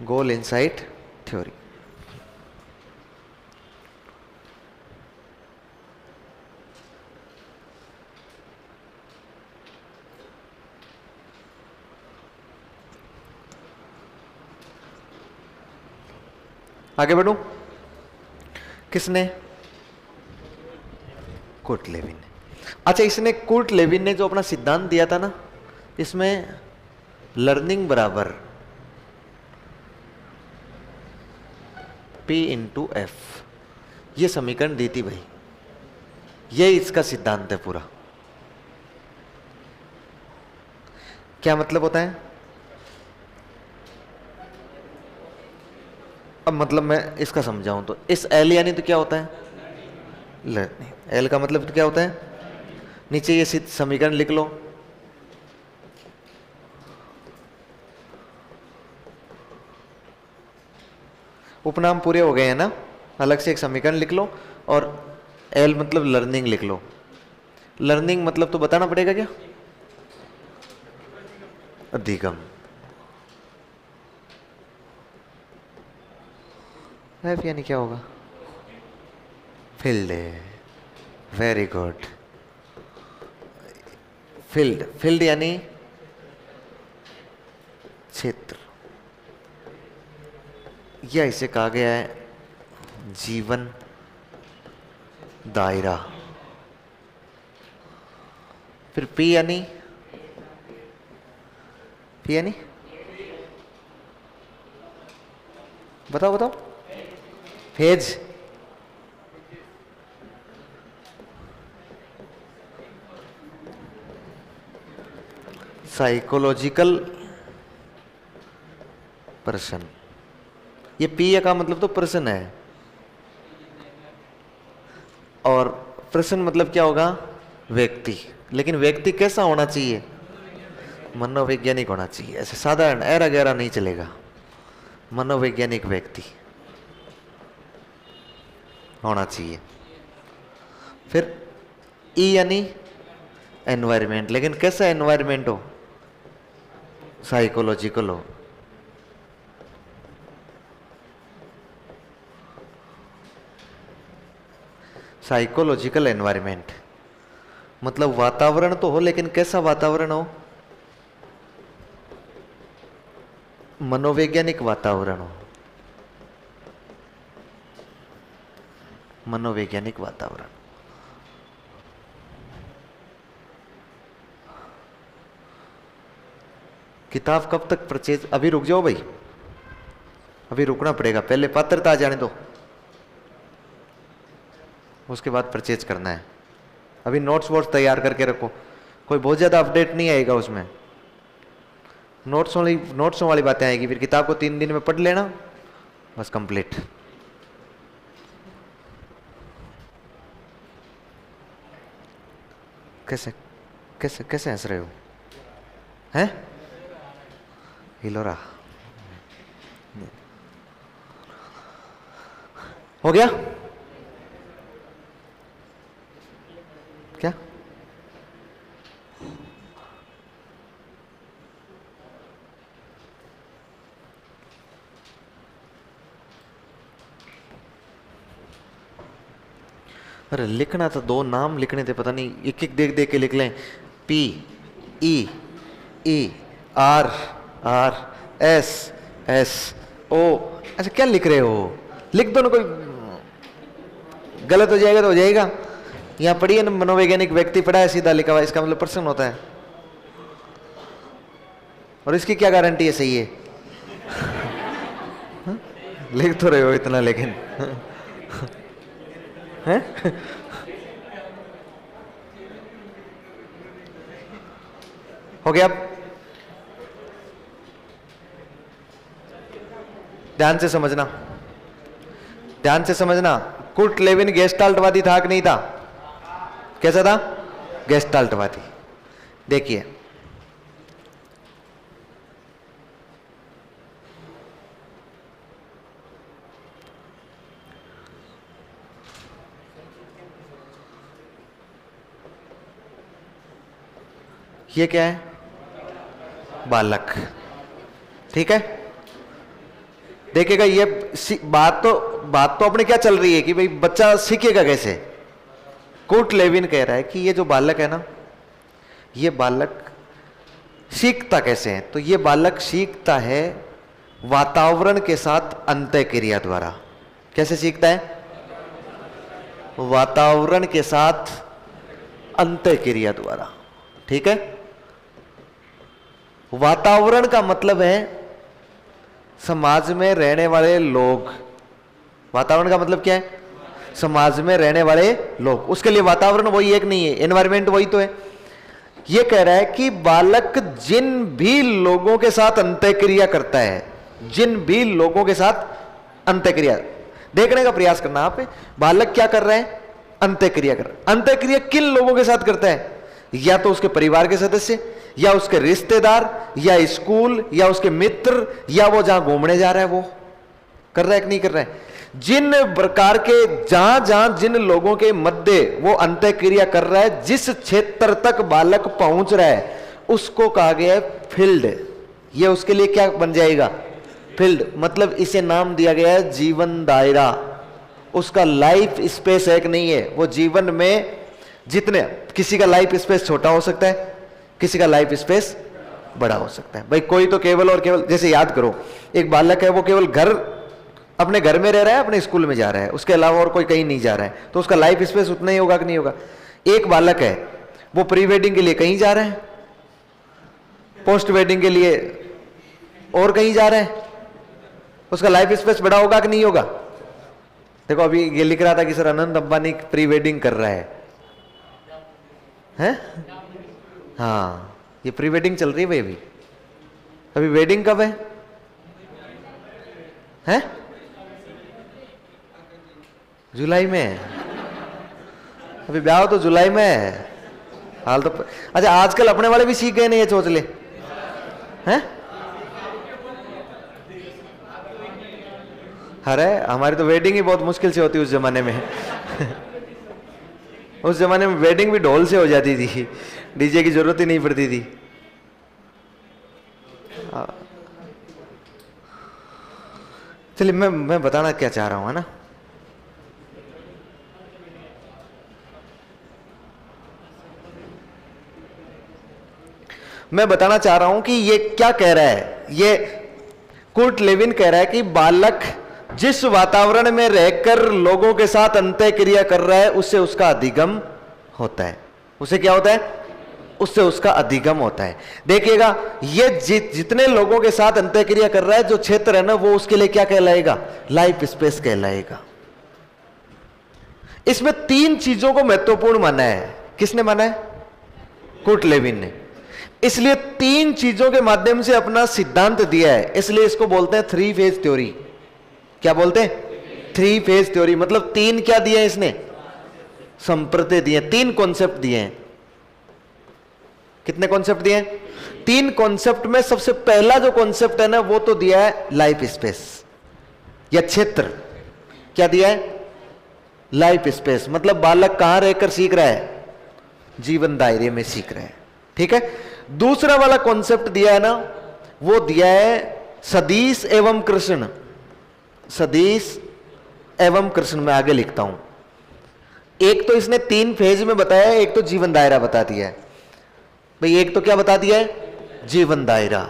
[SPEAKER 1] गोल इनसाइट थ्योरी। आगे बढ़ूं, किसने? कुर्ट लेविन ने। अच्छा, इसने कुर्ट लेविन ने जो अपना सिद्धांत दिया था ना, इसमें लर्निंग बराबर P इंटू एफ, ये समीकरण दी थी भाई। ये इसका सिद्धांत है पूरा। क्या मतलब होता है? अब मतलब मैं इसका समझाऊं तो, इस एल यानी तो क्या होता है? लर्निंग। एल का मतलब तो क्या होता है? नीचे ये समीकरण लिख लो, उपनाम पूरे हो गए हैं ना, अलग से एक समीकरण लिख लो, और एल मतलब लर्निंग लिख लो। लर्निंग मतलब तो बताना पड़ेगा क्या? अधिगम। एफ यानी क्या होगा? Field. Very good. Field, field यानी क्षेत्र, या इसे कहा गया है जीवन दायरा। फिर पी यानी, पी यानी बताओ बताओ, फेज, साइकोलॉजिकल पर्सन। ये पी का मतलब तो पर्सन है, और पर्सन मतलब क्या होगा, व्यक्ति। लेकिन व्यक्ति कैसा होना चाहिए, मनोवैज्ञानिक होना चाहिए। ऐसे साधारण ऐरा गहरा नहीं चलेगा, मनोवैज्ञानिक व्यक्ति होना चाहिए। फिर ई यानी एनवायरमेंट, लेकिन कैसा एनवायरमेंट हो, साइकोलॉजिकल हो। साइकोलॉजिकल एनवायरमेंट मतलब वातावरण तो हो, लेकिन कैसा वातावरण हो, मनोवैज्ञानिक वातावरण हो, मनोवैज्ञानिक वातावरण। किताब कब तक परचेज, अभी रुक जाओ भाई, अभी रुकना पड़ेगा, पहले पात्रता आ जाने दो, उसके बाद परचेज करना है। अभी नोट्स वोट्स तैयार करके रखो, कोई बहुत ज़्यादा अपडेट नहीं आएगा उसमें, नोट्सों वाली बातें आएगी। फिर किताब को 3 दिन में पढ़ लेना, बस कंप्लीट। कैसे कैसे कैसे हंस रहे हो, हैं? हिलोरा हो गया क्या? अरे लिखना था, 2 नाम लिखने थे, पता नहीं एक एक देख देख के लिख लें। P E E R R S S O, ऐसा क्या लिख रहे हो? लिख दो ना, कोई गलत हो जाएगा तो हो जाएगा। यहाँ पढ़िए ना, मनोवैज्ञानिक व्यक्ति पढ़ा है, सीधा लिखा हुआ, इसका मतलब पर्सन होता है। और इसकी क्या गारंटी है सही है? लिख तो रहे हो इतना, लेकिन हैं? हो गया? ध्यान से समझना, ध्यान से समझना। कुर्ट लेविन गेस्टाल्टवादी था कि नहीं था? कैसा था? गेस्टाल्टवादी। देखिए, ये क्या है? बालक, ठीक है। देखिएगा, ये बात तो अपने क्या चल रही है कि भाई बच्चा सीखेगा कैसे। कुर्ट लेविन कह रहा है कि ये जो बालक है ना, ये बालक सीखता कैसे है? तो ये बालक सीखता है वातावरण के साथ अंतःक्रिया द्वारा। कैसे सीखता है? वातावरण के साथ अंतःक्रिया द्वारा, ठीक है। वातावरण का मतलब है समाज में रहने वाले लोग। वातावरण का मतलब क्या है? समाज में रहने वाले लोग। उसके लिए वातावरण वही एक नहीं है, एनवायरमेंट वही तो है। यह कह रहा है कि बालक जिन भी लोगों के साथ अंतःक्रिया करता है, जिन भी लोगों के साथ अंतःक्रिया, देखने का प्रयास करना आप, बालक क्या कर रहा है? अंतःक्रिया कर रहा है। अंतःक्रिया किन लोगों के साथ करता है? या तो उसके परिवार के सदस्य, या उसके रिश्तेदार, या स्कूल, या उसके मित्र, या वो जहां घूमने जा रहा है वो कर रहा है कि नहीं कर रहा है। जिन प्रकार के जहां जहां जिन लोगों के मध्य वो अंतःक्रिया कर रहा है, जिस क्षेत्र तक बालक पहुंच रहा है, उसको कहा गया है फील्ड। ये उसके लिए क्या बन जाएगा? फील्ड। मतलब इसे नाम दिया गया है जीवन दायरा। उसका लाइफ स्पेस एक नहीं है, वो जीवन में जितने, किसी का लाइफ स्पेस छोटा हो सकता है, किसी का लाइफ स्पेस बड़ा हो सकता है। भाई कोई तो केवल और केवल, जैसे याद करो, एक बालक है वो केवल अपने घर में रह रहा है, अपने स्कूल में जा रहा है, उसके अलावा और कोई कहीं नहीं जा रहा है, तो उसका लाइफ स्पेस उतना ही होगा कि नहीं होगा। एक बालक है वो प्री वेडिंग के लिए कहीं जा रहा है, पोस्ट वेडिंग के लिए और कहीं जा रहा है, उसका लाइफ स्पेस बड़ा होगा कि नहीं होगा। देखो अभी ये लिख रहा था कि sir Anant Ambani pre wedding कर रहा है, हैं? हाँ, ये प्री वेडिंग चल रही है भाई। अभी वेडिंग कब है? हैं? जुलाई में है। अभी ब्याह तो जुलाई में है। हाल तो अच्छा, आजकल अपने वाले भी सीख गए नहीं, ये सोच ले, हैं? अरे हमारी तो वेडिंग ही बहुत मुश्किल से होती उस जमाने में। उस जमाने में वेडिंग भी ढोल से हो जाती थी, डीजे की जरूरत ही नहीं पड़ती थी। चलिए मैं बताना क्या चाह रहा हूं, है ना। मैं बताना चाह रहा हूं कि ये क्या कह रहा है, ये कुर्ट लेविन कह रहा है कि बालक जिस वातावरण में रहकर लोगों के साथ अंतःक्रिया कर रहा है उससे उसका अधिगम होता है। उससे क्या होता है? उससे उसका अधिगम होता है। देखिएगा, ये जितने लोगों के साथ अंतःक्रिया कर रहा है, जो क्षेत्र है ना, वो उसके लिए क्या कहलाएगा? लाइफ स्पेस कहलाएगा। इसमें 3 चीजों को महत्वपूर्ण माना है। किसने माना है? कुर्ट लेविन ने। इसलिए 3 चीजों के माध्यम से अपना सिद्धांत दिया है, इसलिए इसको बोलते हैं 3 फेज थ्योरी। क्या बोलते हैं? 3 फेज थ्योरी। मतलब 3 क्या दिए हैं इसने? संप्रति दिए, 3 कॉन्सेप्ट दिए हैं। कितने कॉन्सेप्ट दिए हैं? 3 कॉन्सेप्ट में सबसे पहला जो कॉन्सेप्ट है ना, वो तो दिया है लाइफ स्पेस या क्षेत्र। क्या दिया है? Life space. मतलब बालक कहां रहकर सीख रहा है? जीवन दायरे में सीख रहा है। ठीक है। दूसरा वाला कॉन्सेप्ट दिया है ना, वो दिया है सदिश एवं कृष्ण। सदिश एवं कृष्ण में आगे लिखता हूं। एक तो इसने 3 फेज में बताया है, एक तो जीवन दायरा बता दिया है भाई। एक तो क्या बता दिया है? जीवन दायरा।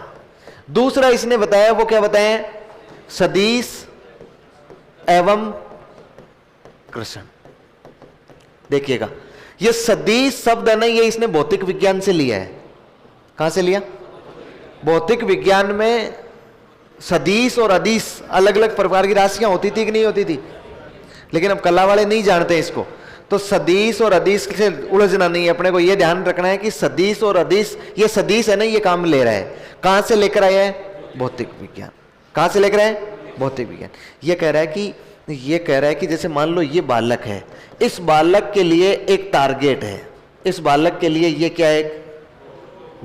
[SPEAKER 1] दूसरा इसने बताया, वो क्या बताया? सदिश एवं कृष्ण। देखिएगा, ये सदिश शब्द है ना, ये इसने भौतिक विज्ञान से लिया है। कहां से लिया? भौतिक विज्ञान में सदिश और अदिश अलग अलग प्रकार की राशियां होती थी कि नहीं होती थी, लेकिन अब कला वाले नहीं जानते इसको। तो सदिश और अदिश से उलझना नहीं है, अपने को यह ध्यान रखना है कि सदिश और अदिश, ये सदिश है ना, ये काम ले रहा है। कहां से लेकर आया है? भौतिक विज्ञान। कहां से लेकर आए? भौतिक विज्ञान। ये कह रहा है कि जैसे मान लो ये बालक है, इस बालक के लिए एक टारगेट है, इस बालक के लिए ये क्या है? एक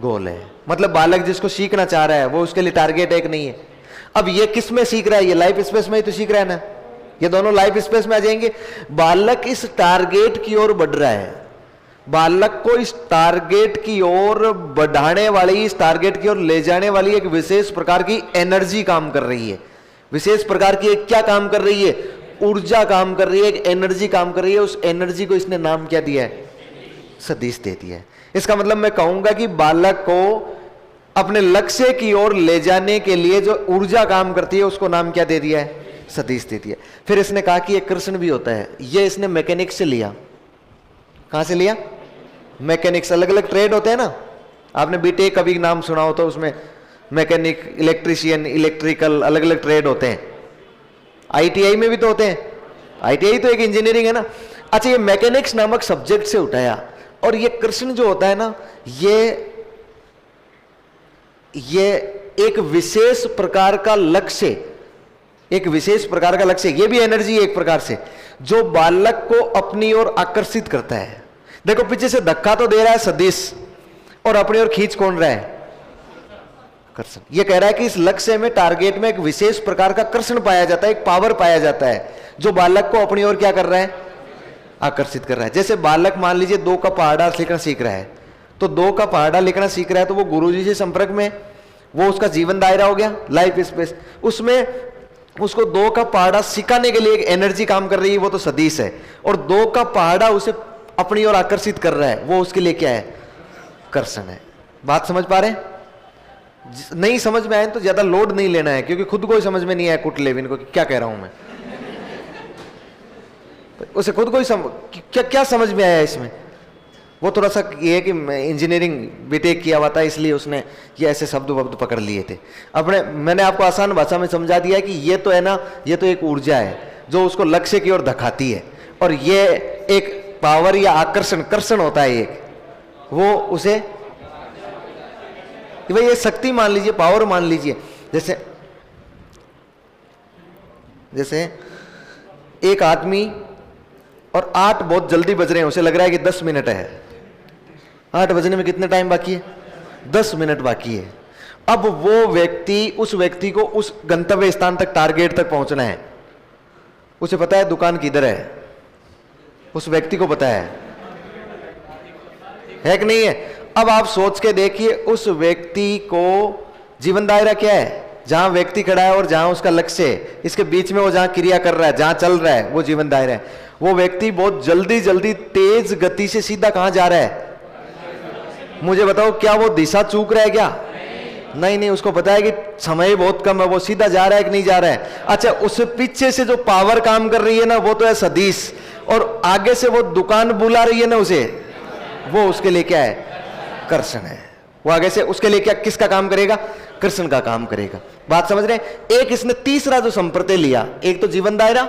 [SPEAKER 1] गोल है। मतलब बालक जिसको सीखना चाह रहा है वो उसके लिए टारगेट एक नहीं है। अब ये किस में सीख रहा है? ये लाइफ स्पेस में ही तो सीख रहा है ना, ये दोनों लाइफ स्पेस में आ जाएंगे। बालक इस टारगेट की ओर बढ़ रहा है, बालक को इस टारगेट की ओर बढ़ाने वाली, इस टारगेट की ओर ले जाने वाली एक विशेष प्रकार की एनर्जी काम कर रही है। विशेष प्रकार की एक क्या काम कर रही है? ऊर्जा काम कर रही है, एक एनर्जी काम कर रही है। उस एनर्जी को इसने नाम क्या दिया है? सदिश दे दिया है। इसका मतलब मैं कहूंगा कि बालक को अपने लक्ष्य की ओर ले जाने के लिए जो ऊर्जा काम करती है उसको नाम क्या दे दिया है? सदिश दे दिया। फिर इसने कहा कि ये कृष्ण भी होता है। ये इसने मैकेनिक्स से लिया। कहां से लिया? मैकेनिक्स। अलग अलग ट्रेड होते हैं ना, आपने बीटेक कभी नाम सुना हो तो उसमें मैकेनिक, इलेक्ट्रीशियन, इलेक्ट्रिकल, अलग अलग ट्रेड होते हैं। आईटीआई में भी तो होते हैं। आईटीआई तो एक इंजीनियरिंग है ना। अच्छा, ये मैकेनिक्स नामक सब्जेक्ट से उठाया, और ये कृष्ण जो होता है ना, ये एक विशेष प्रकार का लक्ष्य, एक विशेष प्रकार का लक्ष्य, ये भी एनर्जी एक प्रकार से, जो बालक को अपनी ओर आकर्षित करता है। देखो पीछे से धक्का तो दे रहा है सदिश, और अपनी ओर खींच कौन रहा है? कृष्ण। ये कह रहा है कि इस लक्ष्य में, टारगेट में एक विशेष प्रकार का कृष्ण पाया जाता है, एक पावर पाया जाता है, जो बालक को अपनी ओर क्या कर रहा है? आकर्षित कर रहा है। जैसे बालक मान लीजिए 2 का पहाड़ा लिखना सीख रहा है, तो 2 का पहाड़ा लिखना सीख रहा है, तो वो गुरुजी से संपर्क में, वो उसका जीवन दायरा हो गया, लाइफ स्पेस। उसमें उसको 2 का पहाड़ा सिखाने के लिए एक एनर्जी काम कर रही है, वो तो सदिश है। और 2 का पहाड़ा उसे अपनी ओर आकर्षित कर रहा है, वो उसके लिए क्या है? कृष्ण है। बात समझ पा रहे हैं? नहीं समझ में आए तो ज्यादा लोड नहीं लेना है, क्योंकि खुद को ही समझ में नहीं आया कुटलेविन को क्या कह रहा हूं मैं, उसे खुद को ही क्या क्या समझ में आया इसमें। वो थोड़ा सा ये है कि इंजीनियरिंग बीटेक किया हुआ था, इसलिए उसने ये ऐसे शब्द वब्द पकड़ लिए थे अपने। मैंने आपको आसान भाषा में समझा दिया कि ये तो है ना, ये तो एक ऊर्जा है जो उसको लक्ष्य की ओर धकाती है, और ये एक पावर या आकर्षण कर्षण होता है एक, वो उसे भाई ये शक्ति मान लीजिए, पावर मान लीजिए। जैसे एक आदमी और 8 बहुत जल्दी बज रहे हैं, उसे लग रहा है कि 10 मिनट है। 8 बजने में कितने टाइम बाकी है? 10 मिनट बाकी है। अब वो व्यक्ति, उस व्यक्ति को उस गंतव्य स्थान तक, टारगेट तक पहुंचना है। उसे पता है दुकान किधर है, उस व्यक्ति को पता है कि नहीं है? अब आप सोच के देखिए, उस व्यक्ति को जीवन दायरा क्या है? जहां व्यक्ति खड़ा है और जहां उसका लक्ष्य है, इसके बीच में वो जहां क्रिया कर रहा है, जहां चल रहा है, वो जीवन दायरा है। वो व्यक्ति बहुत जल्दी जल्दी तेज गति से सीधा कहां जा रहा है? मुझे बताओ, क्या वो दिशा चूक रहा है क्या? नहीं, उसको पता है कि समय बहुत कम है, वो सीधा जा रहा है कि नहीं जा रहा है। अच्छा, उससे पीछे से जो पावर काम कर रही है ना, वो तो है सदिश, और आगे से वो दुकान बुला रही है ना उसे, वो उसके लिए क्या है? कर्षण है। वो आगे से उसके लिए क्या, किसका काम करेगा? कृष्ण का काम करेगा। बात समझ रहे हैं? एक इसने तीसरा जो संप्रत्यय लिया, एक तो जीवन दायरा,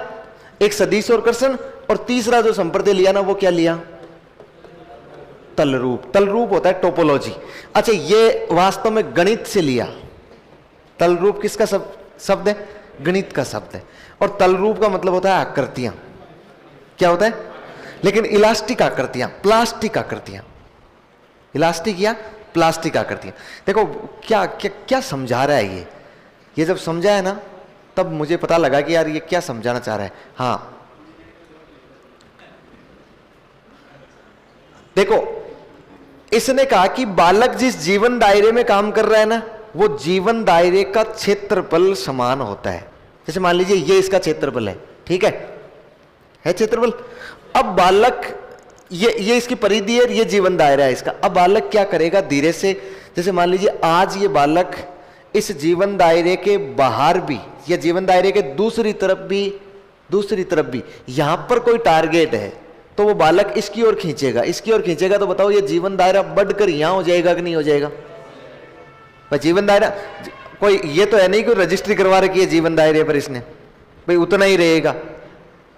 [SPEAKER 1] एक सदिश और कृष्ण, और तीसरा जो संप्रत्यय लिया ना, वो क्या लिया? तल रूप। तल रूप होता है टोपोलॉजी। अच्छा, ये वास्तव में गणित से लिया। तल रूप किसका शब्द है? गणित का शब्द है। और तल रूप का मतलब होता है आकृतियां। क्या होता है? लेकिन इलास्टिक आकृतियां, प्लास्टिक आकृतियां, इलास्टिक या प्लास्टिक आकृतियां। देखो क्या क्या क्या समझा रहा है ये जब समझा है ना, तब मुझे पता लगा कि यार ये क्या समझाना चाह रहा है। हाँ देखो, इसने कहा कि बालक जिस जीवन दायरे में काम कर रहा है ना, वो जीवन दायरे का क्षेत्रफल समान होता है। जैसे मान लीजिए ये इसका क्षेत्रफल है, ठीक है क्षेत्रफल। अब बालक ये इसकी परिधि है, ये जीवन दायरा है इसका। अब बालक क्या करेगा? धीरे से, जैसे मान लीजिए आज ये बालक इस जीवन दायरे के बाहर भी, या जीवन दायरे के दूसरी तरफ भी यहां पर कोई टारगेट है, तो वो बालक इसकी ओर खींचेगा, तो बताओ ये जीवन दायरा बढ़कर यहां हो जाएगा कि नहीं हो जाएगा? भाई जीवन दायरा कोई ये तो है नहीं कि रजिस्ट्री करवा रखी है जीवन दायरे पर इसने, भाई उतना ही रहेगा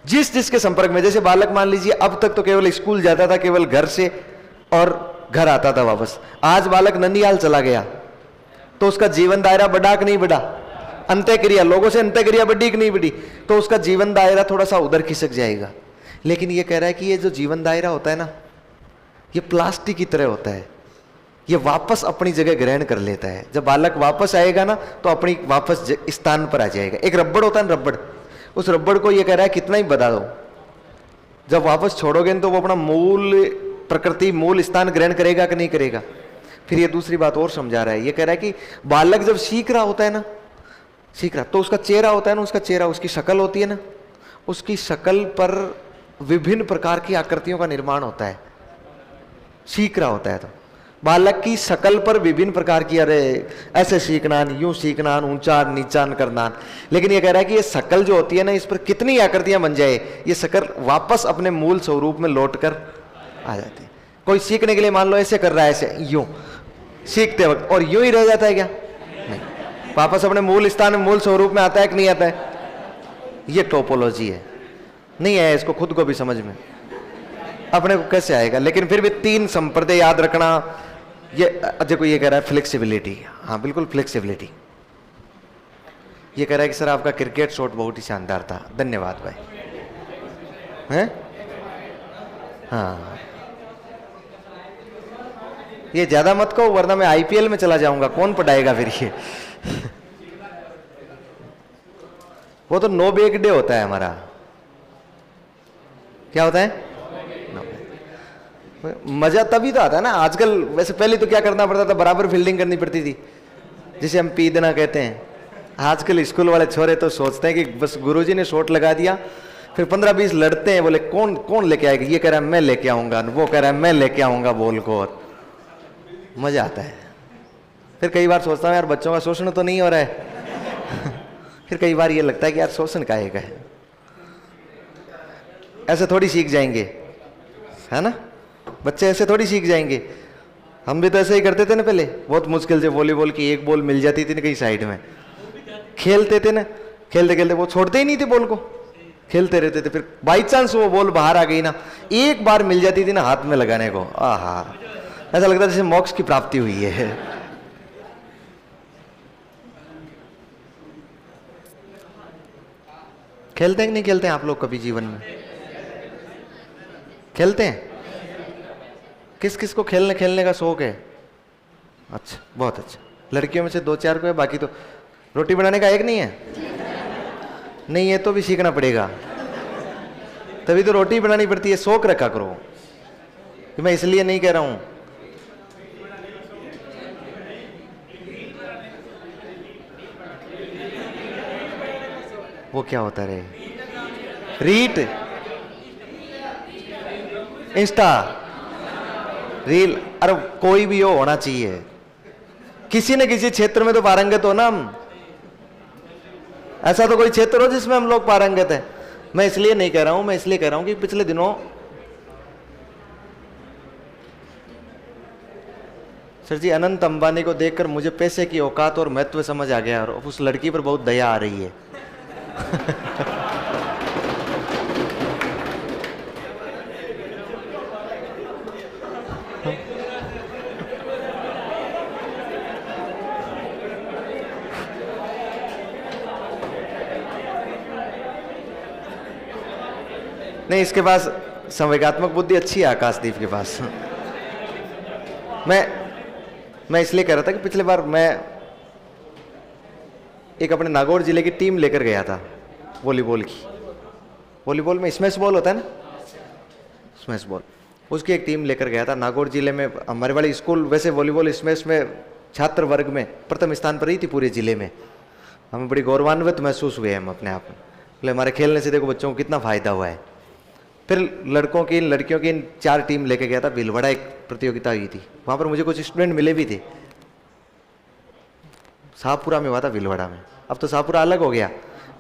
[SPEAKER 1] जिसके संपर्क में। जैसे बालक मान लीजिए अब तक तो केवल स्कूल जाता था, केवल घर से, और घर आता था वापस। आज बालक ननिहाल चला गया, तो उसका जीवन दायरा बढ़ा कि नहीं बढ़ा? अंत्यक्रिया, लोगों से अंत्यक्रिया बढ़ी कि नहीं बढ़ी? तो उसका जीवन दायरा थोड़ा सा उधर खिसक जाएगा। लेकिन ये कह रहा है कि ये जो जीवन दायरा होता है ना, ये प्लास्टिक की तरह होता है, ये वापस अपनी जगह ग्रहण कर लेता है। जब बालक वापस आएगा ना, तो अपनी वापस स्थान पर आ जाएगा। एक रबड़ होता है ना, रबड़, उस रबड़ को ये कह रहा है कितना ही बता दो, जब वापस छोड़ोगे तो वो अपना मूल प्रकृति, मूल स्थान ग्रहण करेगा कि नहीं करेगा? फिर ये दूसरी बात और समझा रहा है। ये कह रहा है कि बालक जब सीख रहा होता है ना, तो उसका चेहरा होता है ना, उसका चेहरा, उसकी शक्ल होती है ना, उसकी शक्ल पर विभिन्न प्रकार की आकृतियों का निर्माण होता है। सीख रहा होता है तो बालक की शकल पर विभिन्न प्रकार की, अरे ऐसे सीखना, यूं सीखना, ऊंचा नीचा करना। लेकिन ये कह रहा है कि ये शकल जो होती है ना, इस पर कितनी आकृतियां बन जाए, ये शकल वापस अपने मूल स्वरूप में लौट कर आ जाती है। कोई सीखने के लिए मान लो ऐसे कर रहा है, ऐसे यूं सीखते वक्त, और यूं ही रह जाता है क्या? नहीं, वापस अपने मूल स्थान में, मूल स्वरूप में आता है कि नहीं आता है? ये टोपोलॉजी है। नहीं है इसको खुद को भी समझ में, अपने को कैसे आएगा? लेकिन फिर भी 3 संप्रदाय याद रखना। ये देखो, ये कह रहा है फ्लेक्सिबिलिटी। हाँ बिल्कुल फ्लेक्सिबिलिटी। ये कह रहा है कि सर आपका क्रिकेट शॉट बहुत ही शानदार था, धन्यवाद भाई। हैं? हाँ, ये ज्यादा मत कहो वरना मैं आईपीएल में चला जाऊंगा, कौन पढ़ाएगा फिर ये? वो तो नो बैक डे होता है हमारा। क्या होता है? मजा तभी तो आता है ना आजकल। वैसे पहले तो क्या करना पड़ता था, बराबर फील्डिंग करनी पड़ती थी, जिसे हम पीदना कहते हैं। आजकल स्कूल वाले छोरे तो सोचते हैं कि बस गुरुजी ने शॉट लगा दिया, फिर 15-20 लड़ते हैं, बोले कौन लेके आएगा? ये कह रहा है मैं लेके आऊंगा, वो कह रहा है मैं लेके आऊंगा बॉल को, और मजा आता है। फिर कई बार सोचता हूँ यार बच्चों का शोषण तो नहीं हो रहा है। फिर कई बार ये लगता है कि यार शोषण काहे का है, ऐसे थोड़ी सीख जाएंगे, है ना, बच्चे ऐसे थोड़ी सीख जाएंगे। हम भी तो ऐसे ही करते थे ना पहले, बहुत मुश्किल से वॉलीबॉल की एक बॉल मिल जाती थी ना कहीं साइड में, खेलते थे ना, खेलते खेलते वो छोड़ते ही नहीं थे बॉल को, खेलते रहते थे। फिर बाई चांस वो बॉल बाहर आ गई ना, एक बार मिल जाती थी ना हाथ में लगाने को, आहा, ऐसा लगता जैसे मोक्ष की प्राप्ति हुई है। खेलते हैं कि नहीं खेलते हैं आप लोग कभी जीवन में? खेलते हैं? किस किस को खेलने का शौक है? अच्छा, बहुत अच्छा। लड़कियों में से 2-4 को है, बाकी तो रोटी बनाने का एक नहीं है? नहीं है तो भी सीखना पड़ेगा, तभी तो रोटी बनानी पड़ती है। शौक रखा करो, कि मैं इसलिए नहीं कह रहा हूं। वो क्या होता रे? रीट, इंस्टा, रील, अरे कोई भी हो, होना चाहिए। किसी न किसी क्षेत्र में तो पारंगत हो ना हम। ऐसा तो कोई क्षेत्र हो जिसमें हम लोग पारंगत हैं। मैं इसलिए नहीं कह रहा हूं, मैं इसलिए कह रहा हूं कि पिछले दिनों सर जी अनंत अंबानी को देखकर मुझे पैसे की औकात और महत्व समझ आ गया, और उस लड़की पर बहुत दया आ रही है। नहीं, इसके पास संवेगात्मक बुद्धि अच्छी है आकाशदीप के पास। मैं इसलिए कह रहा था कि पिछले बार मैं एक अपने नागौर जिले की टीम लेकर गया था वॉलीबॉल की। वॉलीबॉल में स्मैश बॉल होता है ना, स्मैश बॉल, उसकी एक टीम लेकर गया था नागौर जिले में। हमारे वाले स्कूल वैसे वॉलीबॉल स्मैश में छात्र वर्ग में प्रथम स्थान पर रही थी पूरे जिले में। हमें बड़ी गौरवान्वित महसूस हुए हम अपने आप में, बोले हमारे खेलने से देखो बच्चों को कितना फायदा हुआ है। फिर लड़कों की लड़कियों की 4 टीम लेके गया था, भीलवाड़ा एक प्रतियोगिता हुई थी, वहाँ पर मुझे कुछ स्टूडेंट मिले भी थे। शाहपुरा में हुआ था, भीलवाड़ा में। अब तो शाहपुरा अलग हो गया,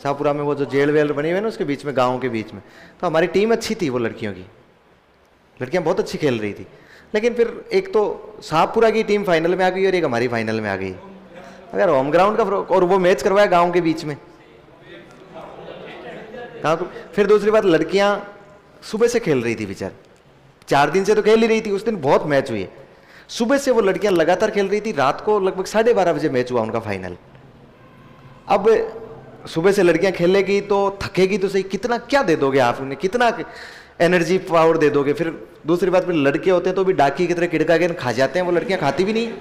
[SPEAKER 1] शाहपुरा में वो जो जेल वेल बनी हुई है ना उसके बीच में, गाँव के बीच में। तो हमारी टीम अच्छी थी, वो लड़कियों की, लड़कियाँ बहुत अच्छी खेल रही थी। लेकिन फिर एक तो शाहपुरा की टीम फाइनल में आ गई और एक हमारी फाइनल में आ गई। अगर होम ग्राउंड का, और वो मैच करवाया गाँव के बीच में। फिर दूसरी बात, लड़कियाँ सुबह से खेल रही थी बेचार, 4 दिन से तो खेल ही रही थी, उस दिन बहुत मैच हुए। सुबह से वो लड़कियां लगातार खेल रही थी, रात को लगभग 12:30 बजे मैच हुआ उनका फाइनल। अब सुबह से लड़कियां खेलेगी तो थकेगी तो सही, कितना क्या दे दोगे आप उन्हें, कितना एनर्जी पावर दे दोगे। फिर दूसरी बात, फिर लड़के होते हैं तो भी डाकी की तरह किड़का के खा जाते हैं, वो लड़कियां खाती भी नहीं।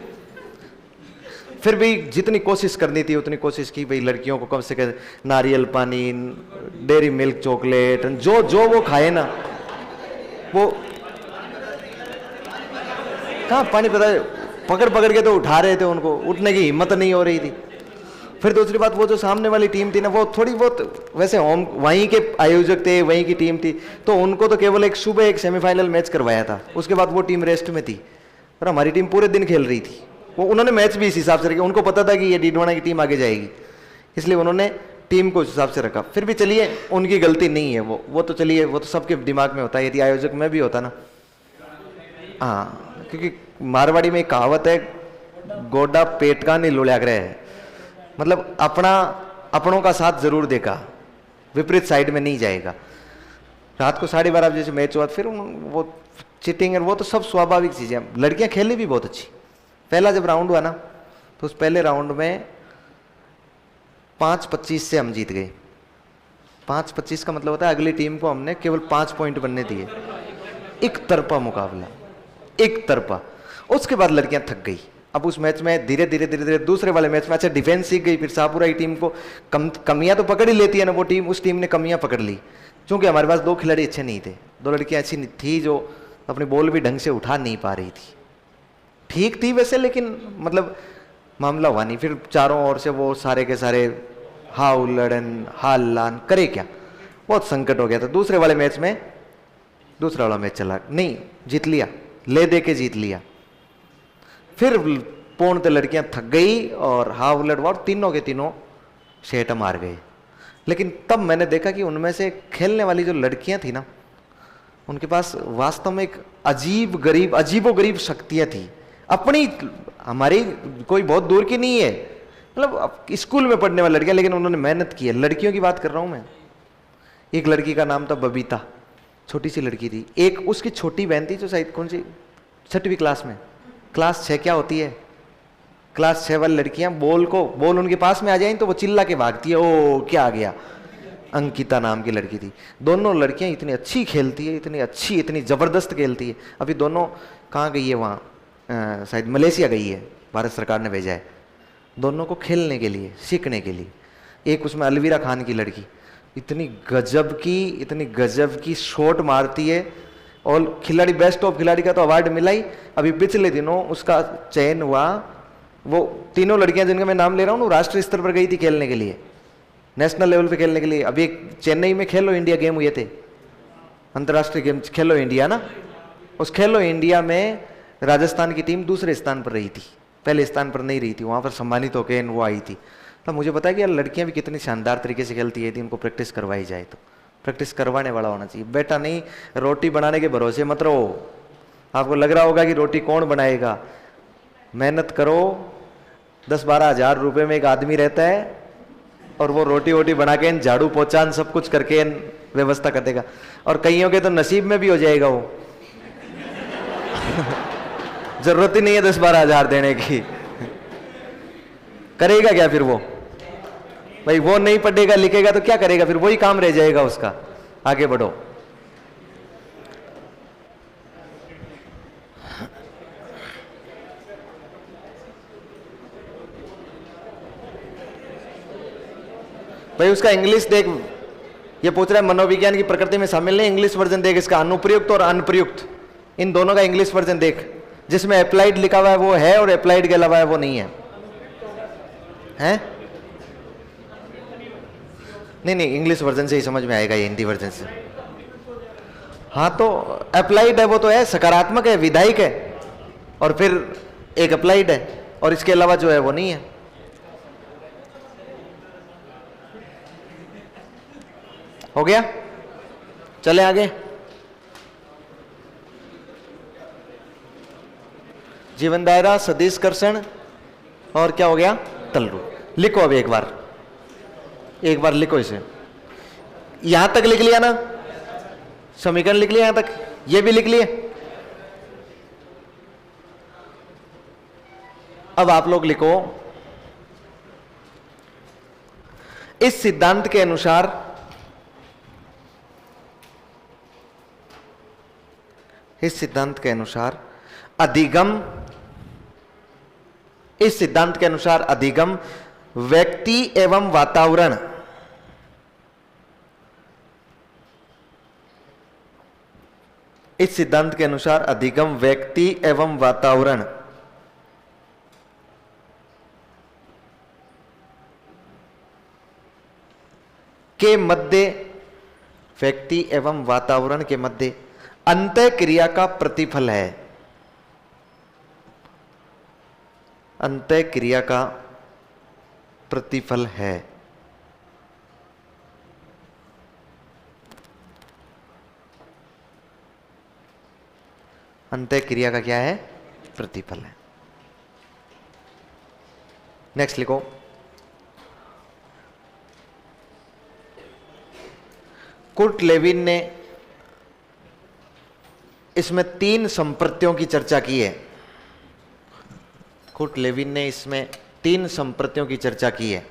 [SPEAKER 1] फिर भी जितनी कोशिश करनी थी उतनी कोशिश की, भाई लड़कियों को कम से कम नारियल पानी, डेयरी मिल्क, चॉकलेट, जो जो वो खाए ना, वो कहाँ पानी पता, पकड़ पकड़ के तो उठा रहे थे, उनको उठने की हिम्मत नहीं हो रही थी। फिर दूसरी बात, वो जो सामने वाली टीम थी ना, वो थोड़ी बहुत वैसे होम वहीं के आयोजक थे, वहीं की टीम थी, तो उनको तो केवल एक सुबह एक सेमीफाइनल मैच करवाया था, उसके बाद वो टीम रेस्ट में थी। और हमारी टीम पूरे दिन खेल रही थी। वो उन्होंने मैच भी इस हिसाब से रखा, उनको पता था कि ये डीडवाना की टीम आगे जाएगी, इसलिए उन्होंने टीम को इस हिसाब से रखा। फिर भी चलिए, उनकी गलती नहीं है वो तो चलिए, वो तो सबके दिमाग में होता है, यदि आयोजक में भी होता ना। हाँ, क्योंकि मारवाड़ी में एक कहावत है, गोडा पेट का नहीं लुढ़ा है, मतलब अपनों का साथ जरूर देगा, विपरीत साइड में नहीं जाएगा। रात को 12:30 बजे से मैच हुआ, फिर वो चिटिंग, वो तो सब स्वाभाविक चीजें। लड़कियां खेली भी बहुत अच्छी। पहला जब राउंड हुआ ना, तो उस पहले राउंड में 5-25 से हम जीत गए। 5-25 का मतलब होता है अगली टीम को हमने केवल 5 पॉइंट बनने दिए। एक तरफा मुकाबला, एक तरफा। उसके बाद लड़कियां थक गई। अब उस मैच में धीरे धीरे दूसरे वाले मैच में अच्छा डिफेंस सीख गई। फिर शाहपुरा की टीम को कमियां तो पकड़ ही लेती है ना वो टीम, उस टीम ने कमियां पकड़ ली। क्योंकि हमारे पास 2 खिलाड़ी अच्छे नहीं थे, 2 लड़कियां अच्छी थी जो अपनी बॉल भी ढंग से उठा नहीं पा रही थी। ठीक थी वैसे, लेकिन मतलब मामला हुआ नहीं। फिर चारों ओर से वो सारे के सारे हाउ लड़न हालान, करे क्या, बहुत संकट हो गया था। दूसरे वाले मैच में दूसरा वाला मैच चला नहीं, जीत लिया, ले दे के जीत लिया। फिर पूर्णतः लड़कियां थक गई और हाफ उलट और तीनों के तीनों शेट मार गए। लेकिन तब मैंने देखा कि उनमें से खेलने वाली जो लड़कियां थी ना, उनके पास वास्तव में एक अजीबो गरीब शक्तियां थी अपनी। हमारी कोई बहुत दूर की नहीं है, मतलब स्कूल में पढ़ने वाली लड़कियां, लेकिन उन्होंने मेहनत की है। लड़कियों की बात कर रहा हूं मैं। एक लड़की का नाम था बबीता, छोटी सी लड़की थी। एक उसकी छोटी बहन थी जो शायद कौन सी 6वीं क्लास में, क्लास 6 क्या होती है, क्लास 6 वाली लड़कियां बॉल उनके पास में आ जाए तो वो चिल्ला के भागती है, ओ क्या आ गया। अंकिता नाम की लड़की थी। दोनों लड़कियां इतनी अच्छी खेलती है, इतनी अच्छी, इतनी जबरदस्त खेलती है। अभी दोनों कहाँ गई है, वहाँ शायद मलेशिया गई है, भारत सरकार ने भेजा है दोनों को खेलने के लिए, सीखने के लिए। एक उसमें अलवीरा खान की लड़की, इतनी गजब की शॉट मारती है, और खिलाड़ी, बेस्ट ऑफ खिलाड़ी का तो अवार्ड मिला ही। अभी पिछले दिनों उसका चयन हुआ। वो तीनों लड़कियां जिनका मैं नाम ले रहा हूँ, राष्ट्रीय स्तर पर गई थी खेलने के लिए, नेशनल लेवल पे खेलने के लिए। अभी एक चेन्नई में खेलो इंडिया गेम हुए थे, अंतर्राष्ट्रीय गेम खेलो इंडिया ना, उस खेलो इंडिया में राजस्थान की टीम दूसरे स्थान पर रही थी, पहले स्थान पर नहीं रही थी। वहां पर सम्मानित होकर वो आई थी। तो मुझे पता है कि यार लड़कियां भी कितनी शानदार तरीके से खेलती है, यदि उनको प्रैक्टिस करवाई जाए तो। प्रैक्टिस करवाने वाला होना चाहिए, बेटा नहीं रोटी बनाने के भरोसे मत रहो। आपको लग रहा होगा कि रोटी कौन बनाएगा, मेहनत करो। 10-12 हज़ार रुपये में एक आदमी रहता है और वो रोटी वोटी बना के, झाड़ू पोछा सब कुछ करके व्यवस्था कर देगा। और कईयों के तो नसीब में भी हो जाएगा वो जरूरत ही नहीं है 10-12 हज़ार देने की। करेगा क्या फिर वो भाई, वो नहीं पढ़ेगा लिखेगा तो क्या करेगा फिर, वही काम रह जाएगा उसका। आगे बढ़ो। भाई उसका इंग्लिश देख, ये पूछ रहा है मनोविज्ञान की प्रकृति में शामिल नहीं, इंग्लिश वर्जन देख इसका, अनुप्रयुक्त और अनप्रयुक्त इन दोनों का इंग्लिश वर्जन देख। जिसमें अप्लाइड लिखा हुआ है वो है, और अप्लाइड के अलावा है वो नहीं है। हैं? नहीं, इंग्लिश वर्जन से ही समझ में आएगा, ये हिंदी वर्जन से। हाँ तो अप्लाइड है वो तो है, सकारात्मक है, विधायक है, और फिर एक अप्लाइड है, और इसके अलावा जो है वो नहीं है। हो गया, चले आगे। जीवन दायरा, सदिश कर्षण, और क्या हो गया, तलरू। लिखो अब एक बार लिखो इसे। यहां तक लिख लिया ना, समीकरण लिख लिया यहां तक, ये भी लिख लिए। अब आप लोग लिखो, इस सिद्धांत के अनुसार अधिगम व्यक्ति एवं वातावरण के मध्य, व्यक्ति एवं वातावरण के मध्य अंतःक्रिया का प्रतिफल है। अंतःक्रिया का प्रतिफल है। अंतःक्रिया का क्या है, प्रतिफल है। नेक्स्ट लिखो, कुर्ट लेविन ने इसमें 3 संप्रत्यों की चर्चा की है। कुर्ट लेविन ने इसमें 3 संप्रत्यों की चर्चा की है।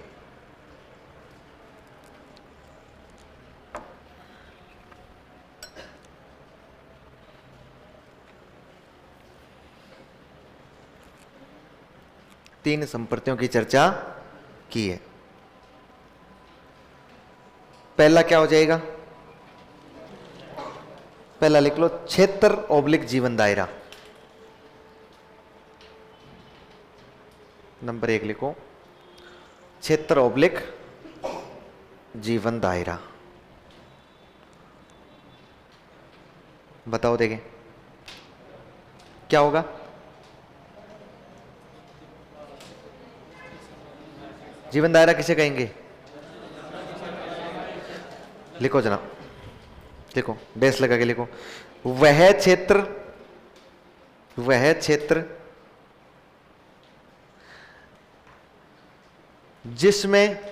[SPEAKER 1] तीन संप्रत्यों की चर्चा की है। पहला क्या हो जाएगा, पहला लिख लो, क्षेत्र ओब्लिक जीवन दायरा। नंबर 1 लिखो, क्षेत्र ओब्लिक जीवन दायरा। बताओ देखें क्या होगा। जीवन दायरा किसे कहेंगे? लिखो जनाब, देखो डैश लगा के लिखो। वह क्षेत्र जिसमें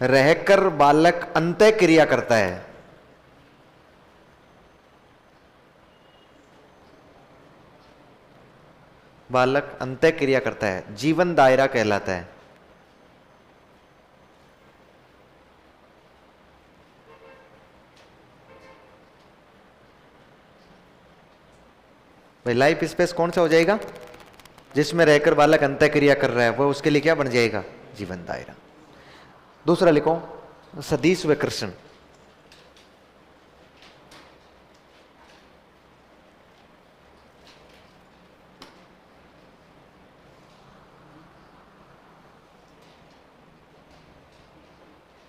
[SPEAKER 1] रहकर बालक अंतः क्रिया करता है। बालक अंतः क्रिया करता है, जीवन दायरा कहलाता है। भाई लाइफ स्पेस कौन सा हो जाएगा? जिसमें रहकर बालक अंतः क्रिया कर रहा है, वो उसके लिए क्या बन जाएगा? जीवन दायरा। दूसरा लिखो, सदिश व कृष्ण।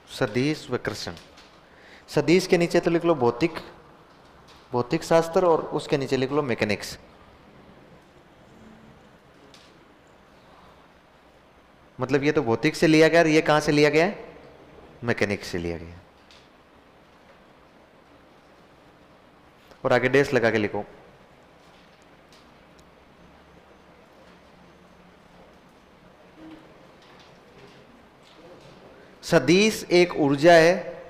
[SPEAKER 1] सदिश व कृष्ण। सदिश के नीचे तो लिख लो भौतिक शास्त्र, और उसके नीचे लिख लो मैकेनिक्स। मतलब ये तो भौतिक से लिया गया, और ये कहां से लिया गया है? मैकेनिक्स से लिया गया। और आगे डैश लगा के लिखो। सदिश एक ऊर्जा है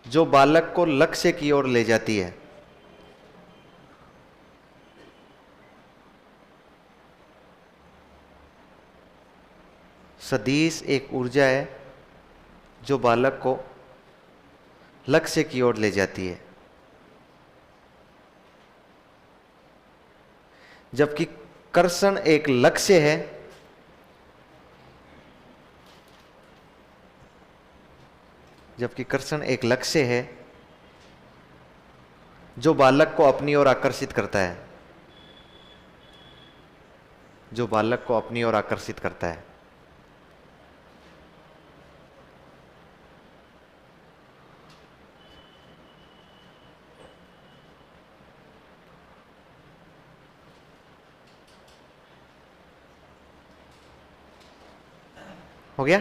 [SPEAKER 1] जो बालक को लक्ष्य की ओर ले जाती है। सदिश एक ऊर्जा है जो बालक को लक्ष्य की ओर ले जाती है, जबकि कर्षण एक लक्ष्य है जो बालक को अपनी ओर आकर्षित करता है। हो गया?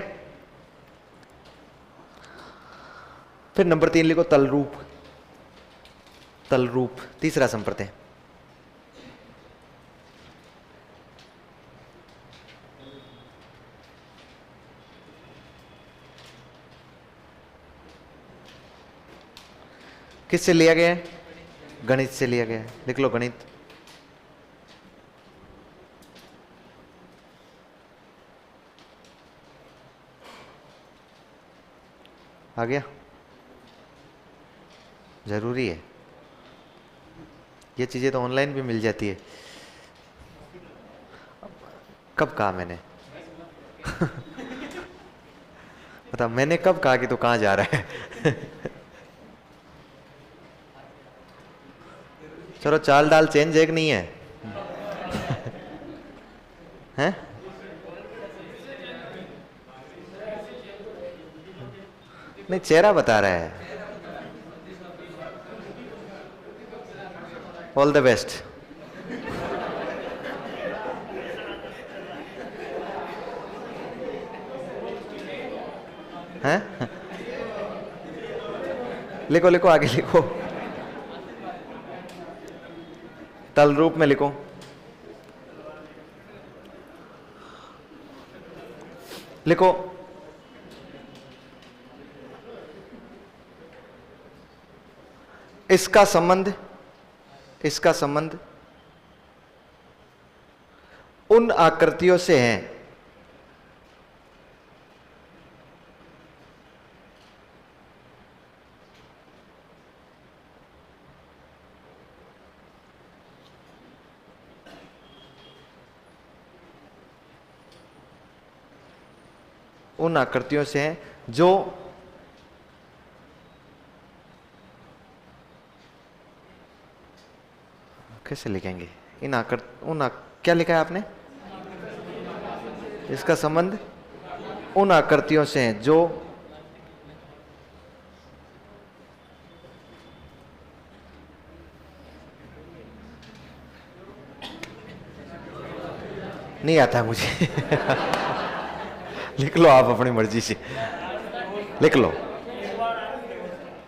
[SPEAKER 1] फिर नंबर 3 लिखो, तलरूप। तीसरा संप्रत्यय। किससे लिया गया है? गणित से लिया गया है। लिख लो गणित। आ गया? जरूरी है, ये चीजें तो ऑनलाइन भी मिल जाती है। कब कहा मैंने? बता, मैंने कब कहा कि तू कहां जा रहा है? चलो चाल डाल चेंज है कि नहीं है? हैं? नहीं, चेहरा बता रहा है। All the best. हैं? लिखो लिखो, आगे लिखो। तल रूप में लिखो। लिखो, इसका संबंध उन आकृतियों से है जो कैसे लिखेंगे क्या लिखा है आपने? इसका संबंध उन आकृतियों से है जो नहीं आता है मुझे। लिख लो आप अपनी मर्जी से, लिख लो।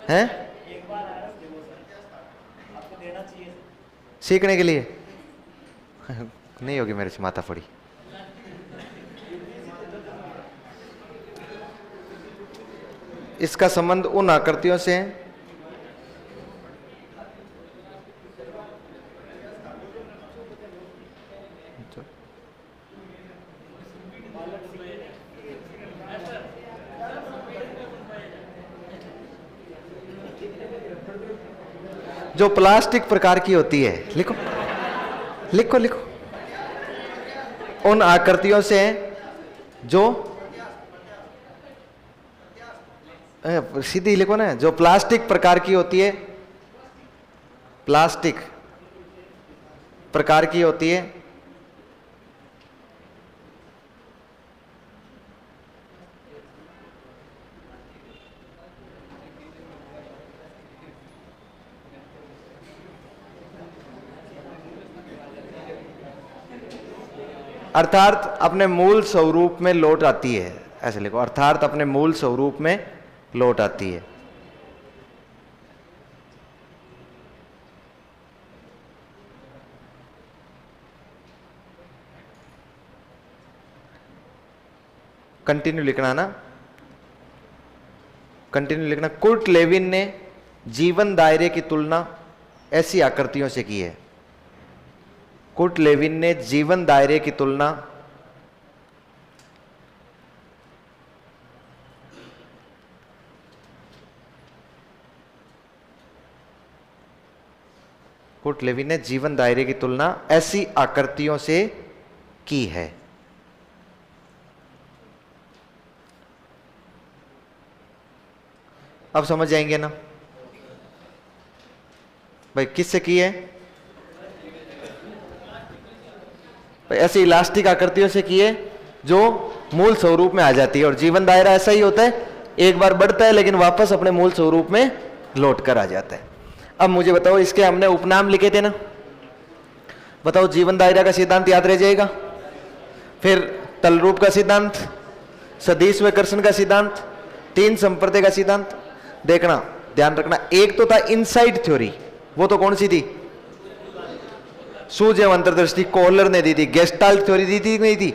[SPEAKER 1] हैं सीखने के लिए नहीं होगी मेरे से माथा फोड़ी। इसका संबंध उन आकृतियों से है जो प्लास्टिक प्रकार की होती है। लिखो लिखो लिखो। उन आकृतियों से जो सीधी लिखो ना, जो प्लास्टिक प्रकार की होती है, प्लास्टिक प्रकार की होती है, अर्थात अपने मूल स्वरूप में लौट आती है। ऐसे लिखो, अर्थात अपने मूल स्वरूप में लौट आती है। कंटिन्यू लिखना ना, कंटिन्यू लिखना। कुर्ट लेविन ने जीवन दायरे की तुलना ऐसी आकृतियों से की है। कुर्ट लेविन ने जीवन दायरे की तुलना कुर्ट लेविन ने जीवन दायरे की तुलना ऐसी आकृतियों से की है। अब समझ जाएंगे ना भाई, किससे की है भाई? ऐसी इलास्टिक आकृतियों से की है जो मूल स्वरूप में आ जाती है। और जीवन दायरा ऐसा ही होता है, एक बार बढ़ता है लेकिन वापस अपने मूल स्वरूप में लौट कर आ जाता है। अब मुझे बताओ, इसके हमने उपनाम लिखे थे ना, बताओ जीवन दायरा का सिद्धांत याद रह जाएगा, फिर तलरूप का सिद्धांत, सदिश विकर्षण का सिद्धांत, तीन संप्रदाय का सिद्धांत। देखना, ध्यान रखना, एक तो था इनसाइड थ्योरी, वो तो कौन सी थी? सूझ एवं अंतर्दृष्टि, कोहलर ने दी थी। गेस्टाल्ट थ्योरी दी थी नहीं थी?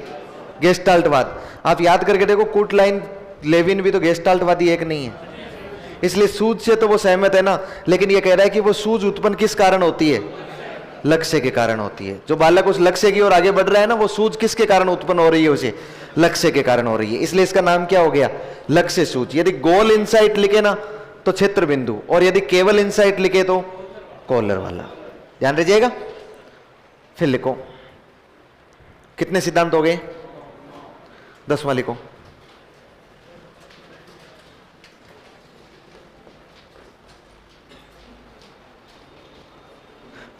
[SPEAKER 1] गेस्टाल्टवाद। आप याद करके देखो, कुर्ट लाइन लेविन भी तो गेस्टाल्टवादी एक नहीं है। इसलिए सूझ से तो वो सहमत है ना, लेकिन ये कह रहा है कि वो सूझ उत्पन्न किस कारण होती है? लक्ष्य के कारण होती है। जो बालक उस लक्ष्य की ओर आगे बढ़ रहा है ना, वो सूझ किसके कारण उत्पन्न हो रही है? उसे लक्ष्य के कारण हो रही है। इसलिए इसका नाम क्या हो गया? लक्ष्य सूझ। यदि गोल इंसाइट लिखे ना तो क्षेत्र बिंदु, और यदि केवल इंसाइट लिखे तो कोहलर वाला। ध्यान रखिएगा। फिर लिखो, कितने सिद्धांत हो गए? 10वां लिखो।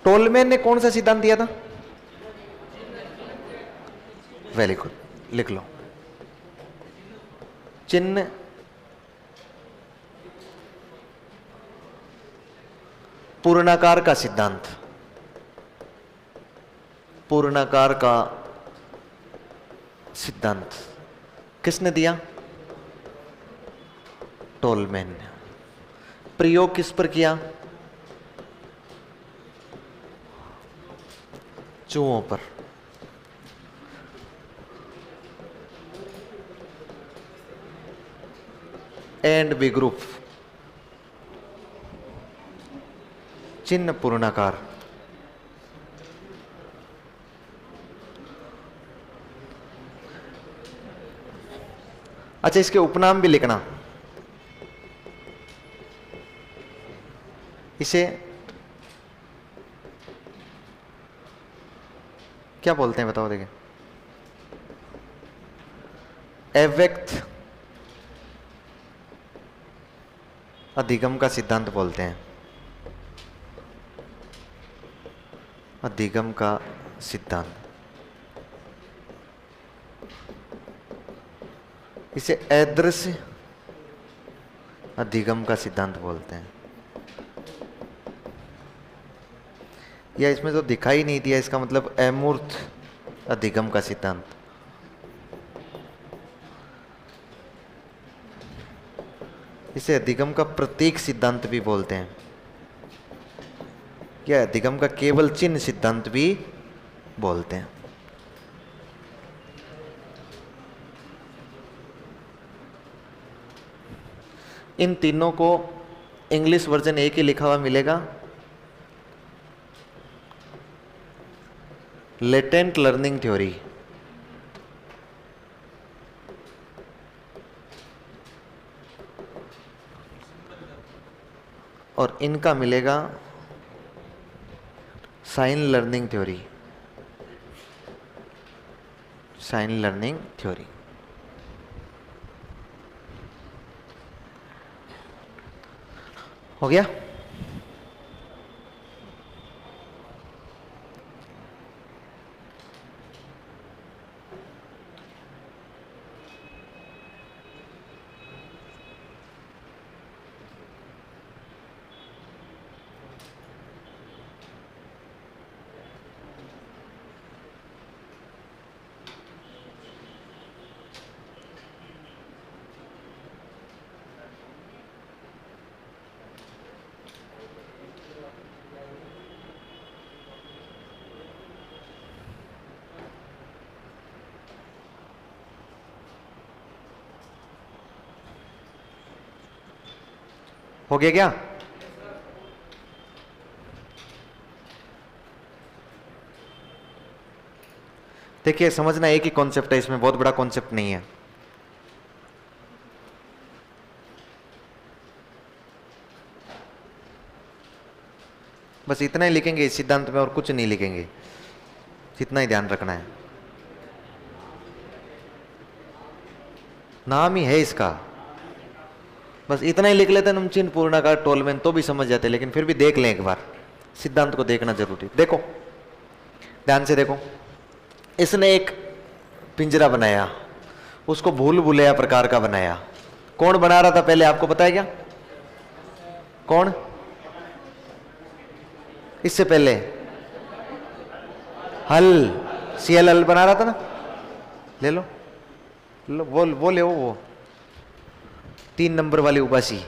[SPEAKER 1] टोलमैन ने कौन सा सिद्धांत दिया था? वेरी गुड, लिख लो। चिन्ह पूर्णाकार का सिद्धांत। पूर्णाकार का सिद्धांत किसने दिया? टोलमैन ने। प्रयोग किस पर किया? चूहों पर। एंड बी ग्रुप, चिन्ह पूर्णाकार। अच्छा, इसके उपनाम भी लिखना। इसे क्या बोलते हैं बताओ? देखिए, अव्यक्त अधिगम का सिद्धांत बोलते हैं। अधिगम का सिद्धांत, इसे अदृश्य अधिगम का सिद्धांत बोलते हैं। या इसमें जो दिखाई नहीं दिया, इसका मतलब अमूर्त अधिगम का सिद्धांत। इसे अधिगम का प्रतीक सिद्धांत भी बोलते हैं, या अधिगम का केवल चिन्ह सिद्धांत भी बोलते हैं। इन तीनों को इंग्लिश वर्जन एक ही लिखा हुआ मिलेगा, लेटेंट लर्निंग थ्योरी। और इनका मिलेगा sign learning theory, sign learning theory. हो गया? हो गया क्या? देखिए समझना, एक ही कॉन्सेप्ट है इसमें, बहुत बड़ा कॉन्सेप्ट नहीं है। बस इतना ही लिखेंगे इस सिद्धांत में और कुछ नहीं लिखेंगे, इतना ही ध्यान रखना है। नाम ही है इसका, बस इतना ही लिख लेते हैं नमचीन पूर्णाकार टोलमेन तो भी समझ जाते, लेकिन फिर भी देख लें एक बार, सिद्धांत को देखना जरूरी। देखो ध्यान से देखो, इसने एक पिंजरा बनाया, उसको भूल भुलैया प्रकार का बनाया। कौन बना रहा था पहले, आपको पता है क्या? कौन? इससे पहले हल, CL बना रहा था ना। ले लो, लो वो ले वो 3 नंबर वाली उबासी।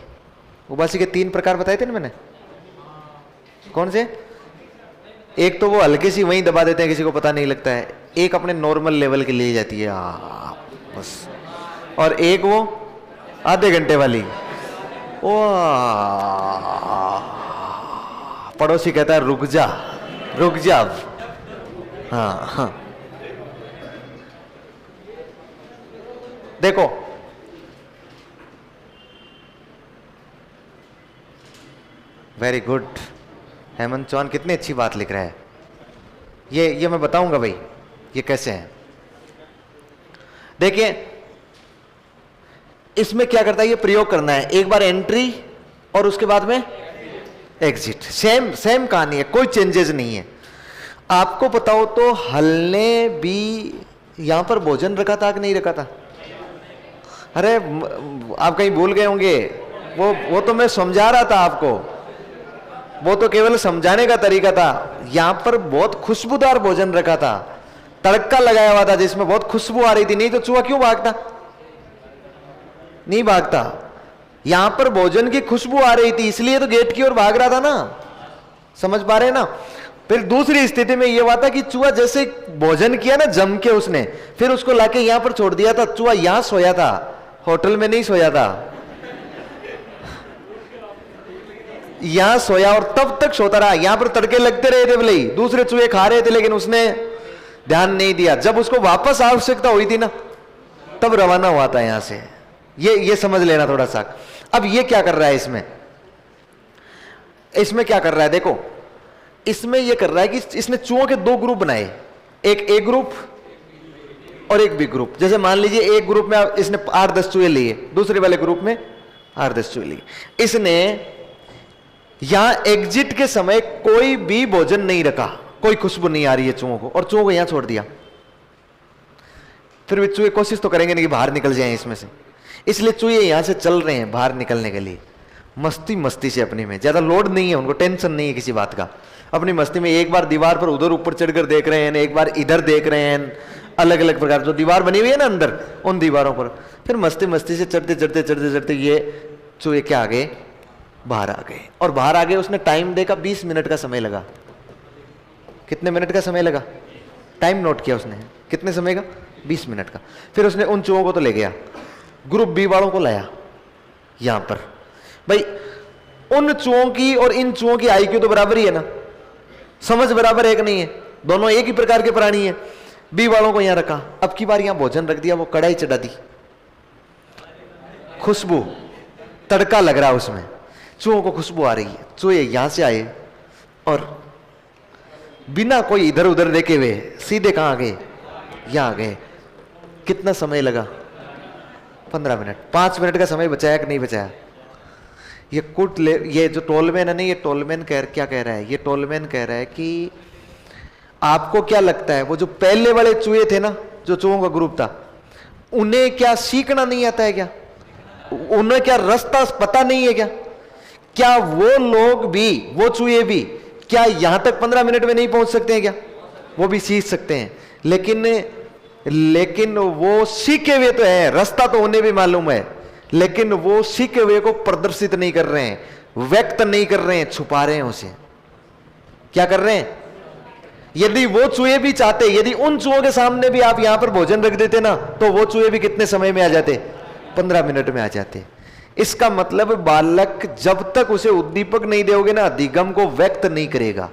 [SPEAKER 1] उबासी के 3 प्रकार बताए थे ना मैंने। कौन से? एक तो वो हल्के सी वहीं दबा देते हैं, किसी को पता नहीं लगता है। एक अपने नॉर्मल लेवल के लिए जाती है बस। और एक वो आधे घंटे वाली, वो पड़ोसी कहता है रुक जा रुक जा। हाँ, देखो वेरी गुड, हेमंत चौहान कितनी अच्छी बात लिख रहा है। ये मैं बताऊंगा भाई ये कैसे है। देखिए इसमें क्या करता है, ये प्रयोग करना है, एक बार एंट्री और उसके बाद में एग्जिट। सेम कहानी है, कोई चेंजेस नहीं है। आपको पता हो तो हल ने भी यहां पर भोजन रखा था कि नहीं रखा था? अरे आप कहीं भूल गए होंगे, वो तो मैं समझा रहा था आपको, वो तो केवल समझाने का तरीका था। यहां पर बहुत खुशबूदार भोजन रखा था, तड़का लगाया हुआ था जिसमें बहुत खुशबू आ रही थी, नहीं तो चूहा क्यों भागता? नहीं भागता। यहां पर भोजन की खुशबू आ रही थी इसलिए तो गेट की ओर भाग रहा था ना। समझ पा रहे हैं ना? फिर दूसरी स्थिति में यह हुआ था कि चूहा जैसे भोजन किया ना जम के उसने, फिर उसको लाके यहां पर छोड़ दिया था। चूहा यहां सोया था, होटल में नहीं सोया था, यहां सोया और तब तक सोता रहा। यहां पर तड़के लगते रहे थे, भले ही दूसरे चूहे खा रहे थे, लेकिन उसने ध्यान नहीं दिया। जब उसको वापस आवश्यकता हुई थी ना, तब रवाना हुआ था यहां से। ये समझ लेना थोड़ा सा। अब ये क्या कर रहा है इसमें क्या कर रहा है? देखो इसमें यह कर रहा है कि इसने चूहों के 2 ग्रुप बनाए, एक ए ग्रुप और एक बी ग्रुप। जैसे मान लीजिए एक ग्रुप में इसने 8-10 चूहे लिए, दूसरे वाले ग्रुप में 8-10 चूहे लिए। इसने यहां एग्जिट के समय कोई भी भोजन नहीं रखा, कोई खुशबू नहीं आ रही है चूहों को, और चूहों को यहां छोड़ दिया। फिर भी चूहे कोशिश तो करेंगे नहीं कि बाहर निकल जाएं इसमें से, इसलिए चूहे यहां से चल रहे हैं बाहर निकलने के लिए। मस्ती मस्ती से अपनी में, ज्यादा लोड नहीं है उनको, टेंशन नहीं है किसी बात का। अपनी मस्ती में एक बार दीवार पर उधर ऊपर चढ़कर देख रहे हैं, एक बार इधर देख रहे हैं, अलग अलग प्रकार जो दीवार बनी हुई है ना अंदर, उन दीवारों पर फिर मस्ती मस्ती से चढ़ते चढ़ते चढ़ते चढ़ते ये चूहे क्या आ गए, बाहर आ गए। और बाहर आ गए, उसने टाइम देखा, 20 मिनट का समय लगा। कितने मिनट का समय लगा? टाइम नोट किया उसने, कितने समय का? 20 मिनट का। फिर उसने उन चूहों को तो ले गया, ग्रुप बी वालों को लाया यहां पर। भाई उन चूहों की और इन चूहों की आईक्यू तो बराबर ही है ना, समझ बराबर है कि नहीं है? दोनों एक ही प्रकार के प्राणी है। बी वालों को यहां रखा, अब की बार यहां भोजन रख दिया, वो कढ़ाई चढ़ा दी, खुशबू, तड़का लग रहा है उसमें, चूहों को खुशबू आ रही है। चूहे यहां से आए और बिना कोई इधर उधर देखे हुए सीधे कहां आ गए? यहां आ गए। कितना समय लगा? 15 मिनट। 5 मिनट का समय बचाया कि नहीं बचाया? ये जो टोलमैन है ना, ये टोलमैन क्या कह रहा है? ये टोलमैन कह रहा है कि आपको क्या लगता है वो जो पहले वाले चूहे थे ना, जो चूहों का ग्रुप था, उन्हें क्या सीखना नहीं आता है क्या? उन्हें क्या रास्ता पता नहीं है क्या? क्या वो लोग भी, वो चूहे भी क्या यहां तक 15 मिनट में नहीं पहुंच सकते हैं क्या? वो भी सीख सकते हैं, लेकिन वो सीखे हुए तो है, रास्ता तो उन्हें भी मालूम है, लेकिन वो सीखे हुए को प्रदर्शित नहीं कर रहे हैं, व्यक्त नहीं कर रहे हैं, छुपा रहे हैं उसे। क्या कर रहे हैं? यदि वो चूहे भी चाहते, यदि उन चूहों के सामने भी आप यहां पर भोजन रख देते ना, तो वो चूहे भी कितने समय में आ जाते? 15 मिनट में आ जाते। इसका मतलब बालक जब तक उसे उद्दीपक नहीं दोगे ना, अधिगम को व्यक्त नहीं करेगा।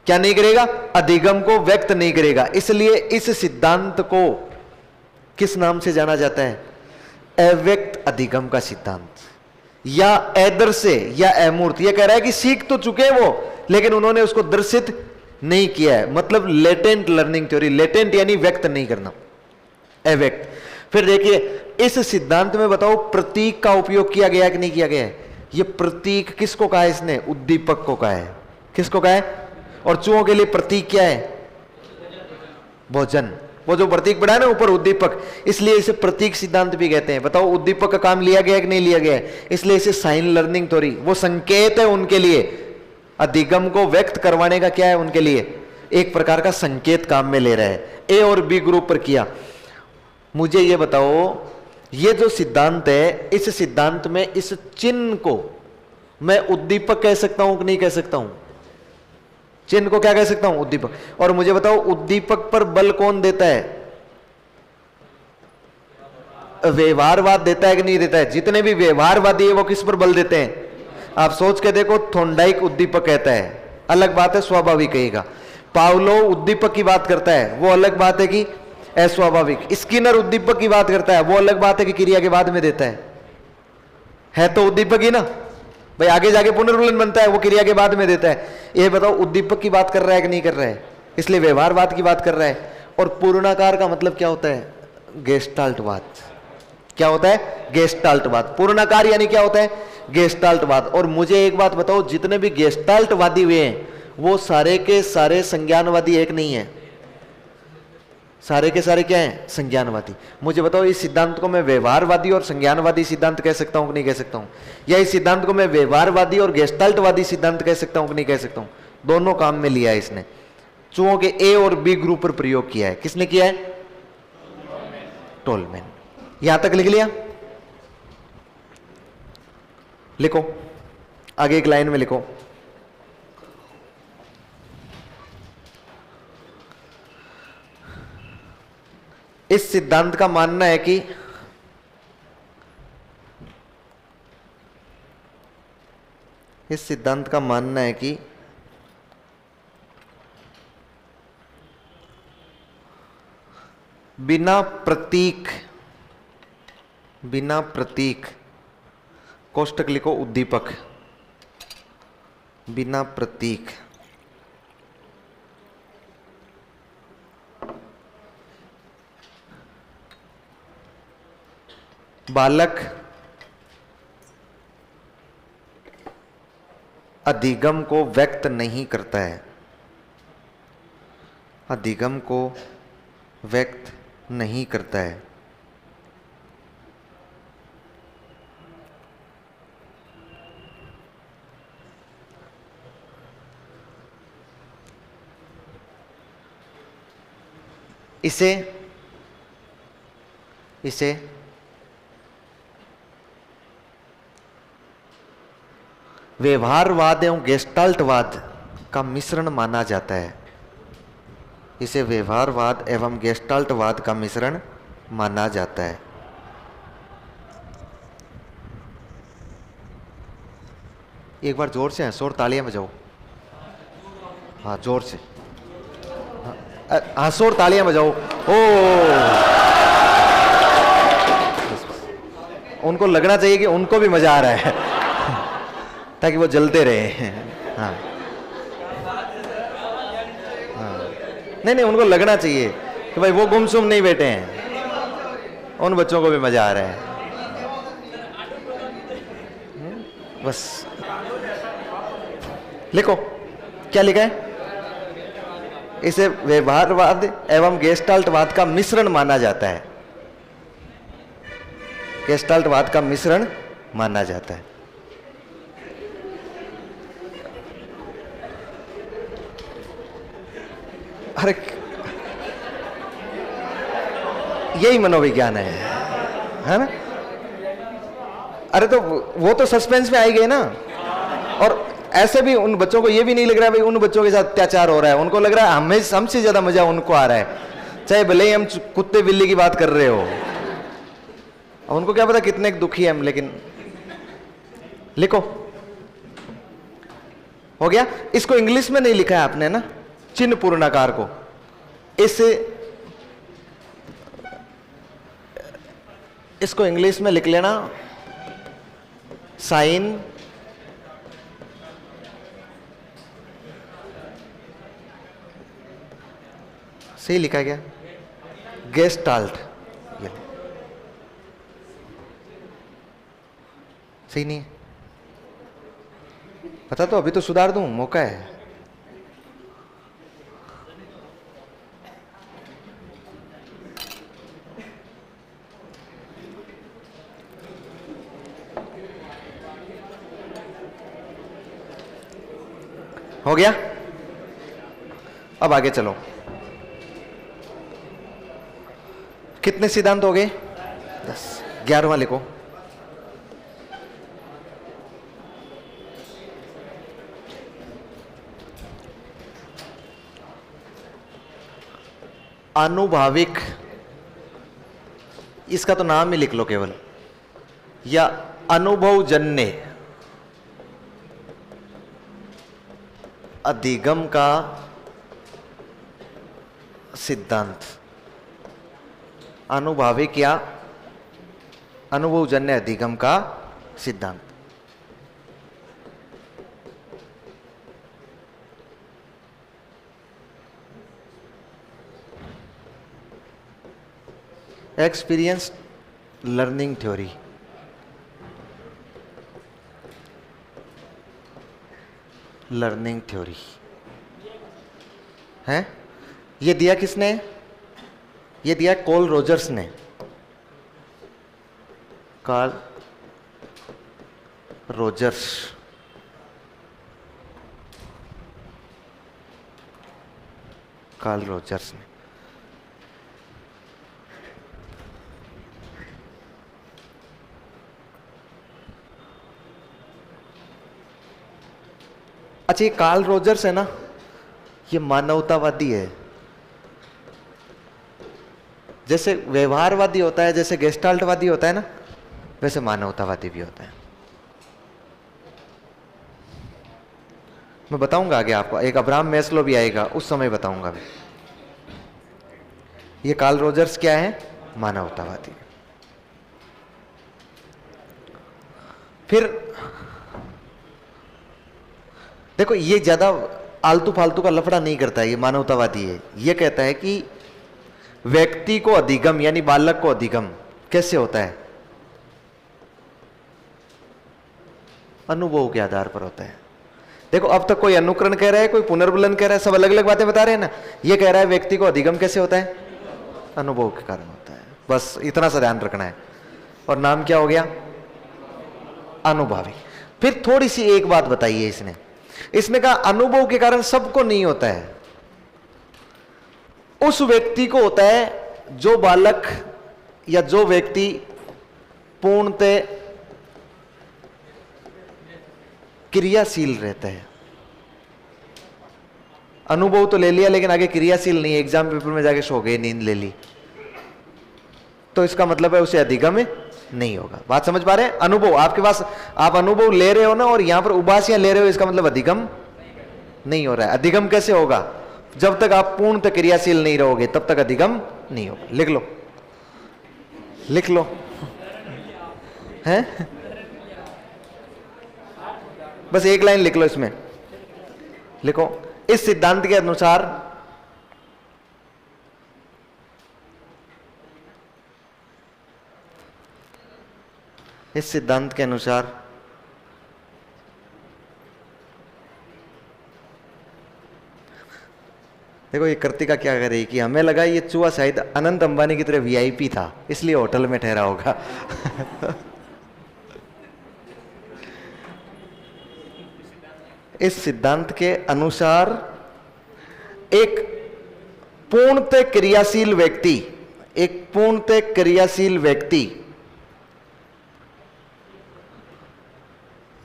[SPEAKER 1] क्या नहीं करेगा? अधिगम को व्यक्त नहीं करेगा। इसलिए इस सिद्धांत को किस नाम से जाना जाता है? अव्यक्त अधिगम का सिद्धांत, या ऐदर से या अमूर्त। यह कह रहा है कि सीख तो चुके वो, लेकिन उन्होंने उसको दर्शित नहीं किया है। मतलब लेटेंट लर्निंग थ्योरी, लेटेंट यानी व्यक्त नहीं करना, अव्यक्त। फिर देखिए इस सिद्धांत में बताओ प्रतीक का उपयोग किया गया कि नहीं किया गया है? ये प्रतीक किसको कहा है इसने? उद्दीपक को कहा है। किसको कहा है? और चूहों के लिए प्रतीक क्या है? भोजन। वो जो प्रतीक पढ़ा है ना ऊपर, उद्दीपक, इसलिए इसे प्रतीक सिद्धांत भी कहते हैं। बताओ उद्दीपक का काम लिया गया कि नहीं लिया गया? इसलिए इसे साइन लर्निंग थ्योरी, वो संकेत है उनके लिए, अधिगम को व्यक्त करवाने का क्या है उनके लिए? एक प्रकार का संकेत काम में ले रहा है। ए और बी ग्रुप पर किया। मुझे ये बताओ, ये जो सिद्धांत है, इस सिद्धांत में इस चिन्ह को मैं उद्दीपक कह सकता हूं कि नहीं कह सकता हूं? चिन्ह को क्या कह सकता हूं? उद्दीपक। और मुझे बताओ उद्दीपक पर बल कौन देता है? व्यवहारवाद देता है कि नहीं देता है? जितने भी व्यवहारवादी है वो किस पर बल देते हैं? आप सोच के देखो, थोंडाइक उद्दीपक कहता है, अलग बात है स्वाभाविक कहेगा। पावलो उद्दीपक की बात करता है, वो अलग बात है कि अस्वाभाविक। स्किनर उद्दीपक की बात करता है, वो अलग बात है कि क्रिया के बाद में देता है तो उद्दीपक ही ना भाई। आगे जाके पुनर्वलन बनता है, वो क्रिया के बाद में देता है। ये बताओ उद्दीपक की बात कर रहा है कि नहीं कर रहा है? इसलिए व्यवहारवाद की बात कर रहा है। और पूर्णाकार का मतलब क्या होता है? गेस्टाल्टवाद। क्या होता है? गेस्टाल्टवाद। पूर्णाकार यानी क्या होता है? गेस्टाल्टवाद। और मुझे एक बात बताओ, जितने भी गेस्टाल्टवादी हुए हैं वो सारे के सारे संज्ञानवादी एक नहीं है? सारे के सारे क्या हैं? संज्ञानवादी। मुझे बताओ इस सिद्धांत को मैं व्यवहारवादी और संज्ञानवादी सिद्धांत कह सकता हूं कि नहीं कह सकता हूं? या इस सिद्धांत को मैं व्यवहारवादी और गेस्टाल्टवादी सिद्धांत कह सकता हूं कि नहीं कह सकता हूं? दोनों काम में लिया है इसने। चूहों के ए और बी ग्रुप पर प्रयोग किया है। किसने किया है? टोलमैन। यहां तक लिख लिया? लिखो, आगे एक लाइन में लिखो। इस सिद्धांत का मानना है कि बिना प्रतीक, कोष्टक लिखो उद्दीपक, बिना प्रतीक बालक अधिगम को व्यक्त नहीं करता है। अधिगम को व्यक्त नहीं करता है। इसे इसे व्यवहारवाद एवं गेस्टाल्टवाद का मिश्रण माना जाता है। इसे व्यवहारवाद एवं गेस्टाल्टवाद का मिश्रण माना जाता है। एक बार जोर से हंसो और तालियां बजाओ। हाँ जोर से हंसो और तालियां बजाओ। ओ उनको लगना चाहिए कि उनको भी मजा आ रहा है ताकि वो जलते रहे। हाँ नहीं, उनको लगना चाहिए कि भाई वो गुमसुम नहीं बैठे हैं, उन बच्चों को भी मजा आ रहा है। बस लिखो क्या लिखा है, इसे व्यवहारवाद एवं गेस्टाल्टवाद का मिश्रण माना जाता है। गेस्टाल्टवाद का मिश्रण माना जाता है। अरे यही मनोविज्ञान है ना। अरे तो वो तो सस्पेंस में आई गए ना। और ऐसे भी उन बच्चों को ये भी नहीं लग रहा है भाई उन बच्चों के साथ अत्याचार हो रहा है, उनको लग रहा है हमें हमसे ज्यादा मजा उनको आ रहा है, चाहे भले ही हम कुत्ते बिल्ली की बात कर रहे हो। अब उनको क्या पता कितने दुखी है हम। लेकिन लिखो, हो गया। इसको इंग्लिश में नहीं लिखा है आपने ना, चिन्ह पूर्णाकार को। इसको इंग्लिश में लिख लेना साइन सही लिखा गया, गेस्टाल्ट। सही नहीं है पता तो अभी तो सुधार दूं, मौका है। हो गया। अब आगे चलो। कितने सिद्धांत हो गए? 10। 11वां लिखो। आनुभाविक, इसका तो नाम ही लिख लो केवल, या अनुभवजन्य अधिगम का सिद्धांत। आनुभाविक या अनुभवजन्य अधिगम का सिद्धांत। Experience learning theory. Learning theory है। ये दिया किसने? ये दिया कॉल रोजर्स ने। Carl Rogers. कार्ल रोजर्स ने। अच्छा, ये कार्ल रोजर्स है ना, ये मानवतावादी है। जैसे व्यवहारवादी होता है, जैसे गेस्टाल्टवादी होता है ना, वैसे मानवतावादी भी होता है। मैं बताऊंगा आगे आपको, एक अब्राहम मैस्लो भी आएगा, उस समय बताऊंगा मैं। ये कार्ल रोजर्स क्या है? मानवतावादी। फिर देखो, ये ज्यादा आलतू फालतू का लफड़ा नहीं करता है, ये मानवतावादी है। ये कहता है कि व्यक्ति को अधिगम यानी बालक को अधिगम कैसे होता है? अनुभव के आधार पर होता है। देखो, अब तक कोई अनुकरण कह रहा है, कोई पुनर्बलन कह रहा है, सब अलग अलग बातें बता रहे हैं ना। ये कह रहा है व्यक्ति को अधिगम कैसे होता है? अनुभव के कारण होता है। बस इतना सा ध्यान रखना है। और नाम क्या हो गया? अनुभवी। फिर थोड़ी सी एक बात बताइए इसने कहा अनुभव के कारण सबको नहीं होता है। उस व्यक्ति को होता है जो बालक या जो व्यक्ति पूर्णतः क्रियाशील रहता है। अनुभव तो ले लिया लेकिन आगे क्रियाशील नहीं, एग्जाम पेपर में जाके सो गए, नींद ले ली, तो इसका मतलब है उसे अधिगम नहीं होगा। बात समझ पा रहे हैं? अनुभव आपके पास, आप अनुभव ले रहे हो ना, और यहां पर उबासियां ले रहे हो, इसका मतलब अधिगम नहीं हो रहा है। अधिगम कैसे होगा? जब तक आप पूर्णतः क्रियाशील नहीं रहोगे तब तक अधिगम नहीं होगा। लिख लो, लिख लो, हैं? बस एक लाइन लिख लो इसमें, लिखो, इस सिद्धांत के अनुसार देखो ये कृतिका क्या कर रही कि हमें लगा ये चूहा शायद अनंत अंबानी की तरह वीआईपी था, इसलिए होटल में ठहरा होगा। इस सिद्धांत के अनुसार एक पूर्णतः क्रियाशील व्यक्ति, एक पूर्णतः क्रियाशील व्यक्ति,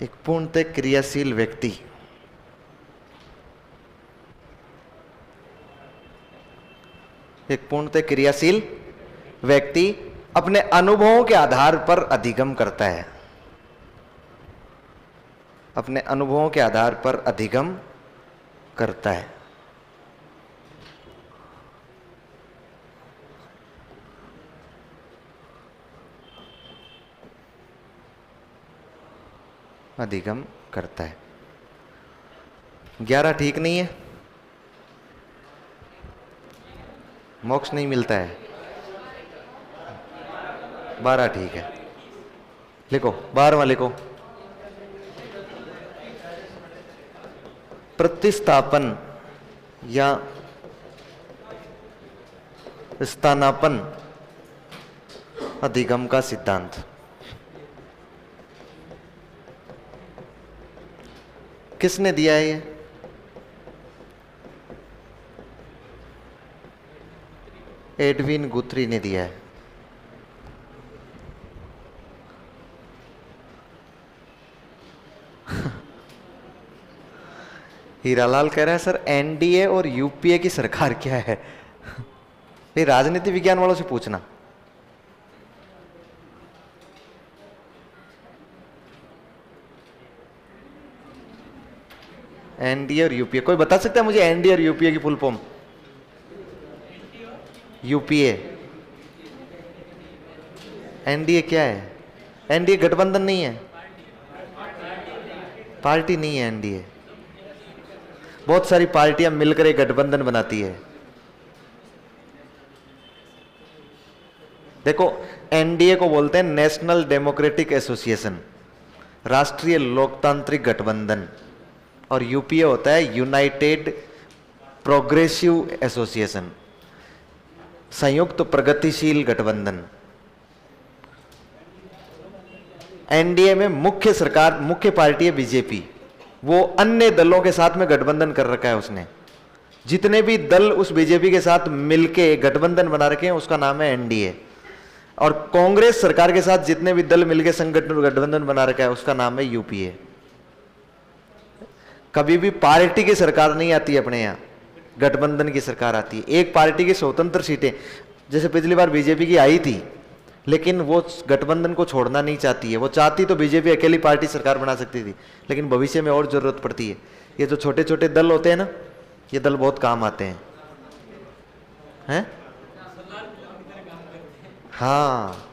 [SPEAKER 1] एक पूर्णतः क्रियाशील व्यक्ति एक पूर्णतः क्रियाशील व्यक्ति अपने अनुभवों के आधार पर अधिगम करता है, अपने अनुभवों के आधार पर अधिगम करता है। अधिगम करता है। 11 ठीक नहीं है, मोक्ष नहीं मिलता है। 12 ठीक है। लिखो 12वां लिखो, प्रतिस्थापन या स्थानापन्न अधिगम का सिद्धांत। किसने दिया है ये? एडविन गुथ्री ने दिया है। हीरालाल कह रहा है सर एनडीए और यूपीए की सरकार क्या है? ये राजनीति विज्ञान वालों से पूछना। एनडीए और यूपीए, कोई बता सकता है मुझे एनडीए और यूपीए की फुल फॉर्म? यूपीए, एनडीए क्या है? एनडीए गठबंधन नहीं है, पार्टी नहीं है। एनडीए बहुत सारी पार्टियां मिलकर एक गठबंधन बनाती है। देखो एनडीए को बोलते हैं नेशनल डेमोक्रेटिक एसोसिएशन, राष्ट्रीय लोकतांत्रिक गठबंधन, और यूपीए होता है यूनाइटेड प्रोग्रेसिव एसोसिएशन, संयुक्त प्रगतिशील गठबंधन। एनडीए में मुख्य सरकार, मुख्य पार्टी है बीजेपी, वो अन्य दलों के साथ में गठबंधन कर रखा है उसने। जितने भी दल उस बीजेपी के साथ मिलके गठबंधन बना रखे हैं उसका नाम है एनडीए। और कांग्रेस सरकार के साथ जितने भी दल मिलके संगठन गठबंधन बना रखा है उसका नाम है यूपीए। कभी भी पार्टी की सरकार नहीं आती अपने यहाँ, गठबंधन की सरकार आती है। एक पार्टी की स्वतंत्र सीटें, जैसे पिछली बार बीजेपी की आई थी, लेकिन वो गठबंधन को छोड़ना नहीं चाहती है। वो चाहती तो बीजेपी अकेली पार्टी सरकार बना सकती थी, लेकिन भविष्य में और जरूरत पड़ती है। ये जो छोटे छोटे दल होते हैं ना, ये दल बहुत काम आते हैं? हाँ,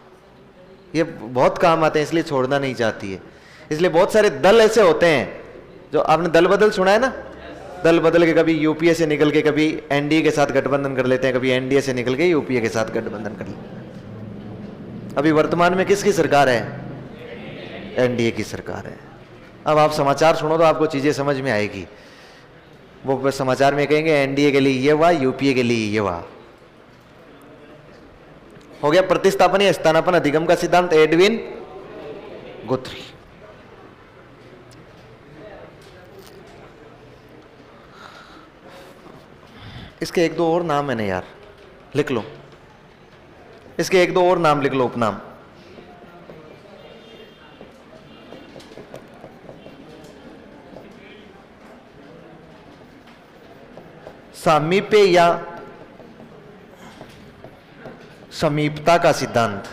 [SPEAKER 1] ये बहुत काम आते हैं, इसलिए छोड़ना नहीं चाहती है। इसलिए बहुत सारे दल ऐसे होते हैं, जो आपने दल बदल सुना है ना, दल बदल के कभी यूपीए से निकल के कभी एनडीए के साथ गठबंधन कर लेते हैं, कभी एनडीए से निकल के यूपीए के साथ गठबंधन कर लेते हैं। अभी वर्तमान में किसकी सरकार है? एनडीए की सरकार है। अब आप समाचार सुनो तो आपको चीजें समझ में आएगी। वो समाचार में कहेंगे एनडीए के लिए ये हुआ, यूपीए के लिए ये हुआ। हो गया प्रतिस्थापन या स्थानापन्न अधिगम का सिद्धांत, एडविन गुथ्री। इसके एक दो और नाम है ना यार, लिख लो, इसके एक दो और नाम लिख लो, उपनाम। सामीप्य या समीपता का सिद्धांत,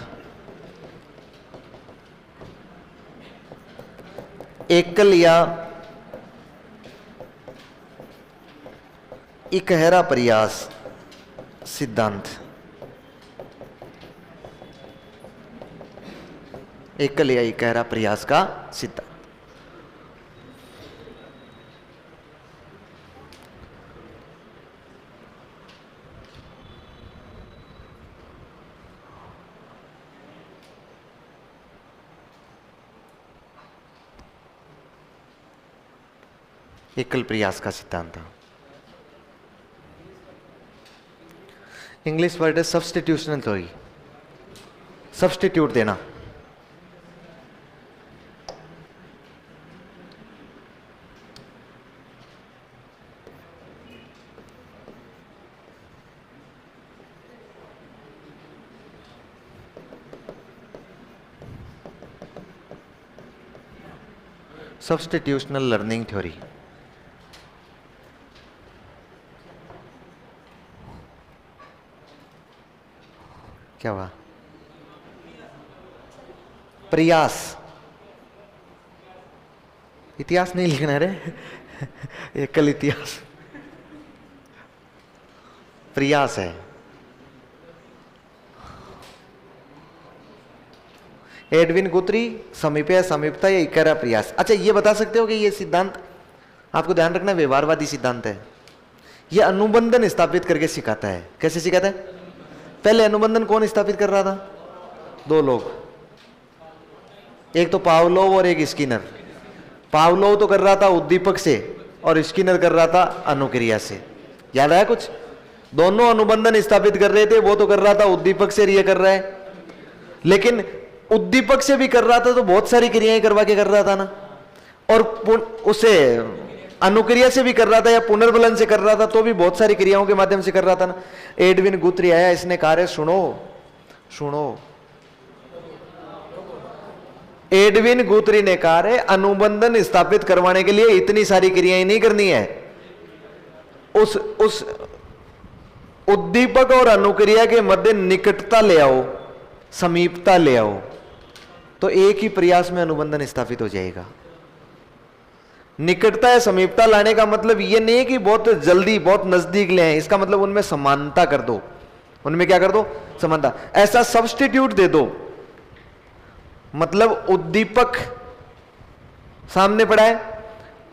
[SPEAKER 1] एकल या इकहरा प्रयास सिद्धांत, एकल या इकहरा प्रयास का सिद्धांत। एकल प्रयास का सिद्धांत था। इंग्लिश वर्ड है सब्स्टिट्यूशनल थ्योरी, सब्स्टिट्यूट देना। सब्स्टिट्यूशनल लर्निंग थ्योरी। क्या हुआ? प्रयास, इतिहास नहीं लिखना रे एकल इतिहास, प्रयास है। एडविन गुथरी, समीप्य, समीपता या इकहरा प्रयास। अच्छा ये बता सकते हो कि ये सिद्धांत आपको ध्यान रखना व्यवहारवादी सिद्धांत है। ये अनुबंधन स्थापित करके सिखाता है। कैसे सिखाता है? पहले अनुबंधन कौन स्थापित कर रहा था? दो लोग, एक तो पावलोव और एक स्किनर। पावलोव तो कर रहा था उद्दीपक से और स्किनर कर रहा था अनुक्रिया से। याद आया कुछ? दोनों अनुबंधन स्थापित कर रहे थे, वो तो कर रहा था उद्दीपक से, ये कर रहा है, लेकिन उद्दीपक से भी कर रहा था तो बहुत सारी क्रियाएं करवा के कर रहा था ना, और उसे अनुक्रिया से भी कर रहा था या पुनर्बलन से कर रहा था तो भी बहुत सारी क्रियाओं के माध्यम से कर रहा था ना। एडविन गुथरी आया, इसने कार्य सुनो सुनो, एडविन गुथरी ने कार्य अनुबंधन स्थापित करवाने के लिए इतनी सारी क्रियाएं नहीं करनी है, उस उद्दीपक और अनुक्रिया के मध्य निकटता ले आओ, समीपता ले आओ, तो एक ही प्रयास में अनुबंधन स्थापित हो जाएगा। निकटता या समीपता लाने का मतलब यह नहीं है कि बहुत जल्दी बहुत नजदीक ले आए, इसका मतलब उनमें समानता कर दो। उनमें क्या कर दो? समानता। ऐसा सब्स्टिट्यूट दे दो, मतलब उद्दीपक सामने पड़ा है,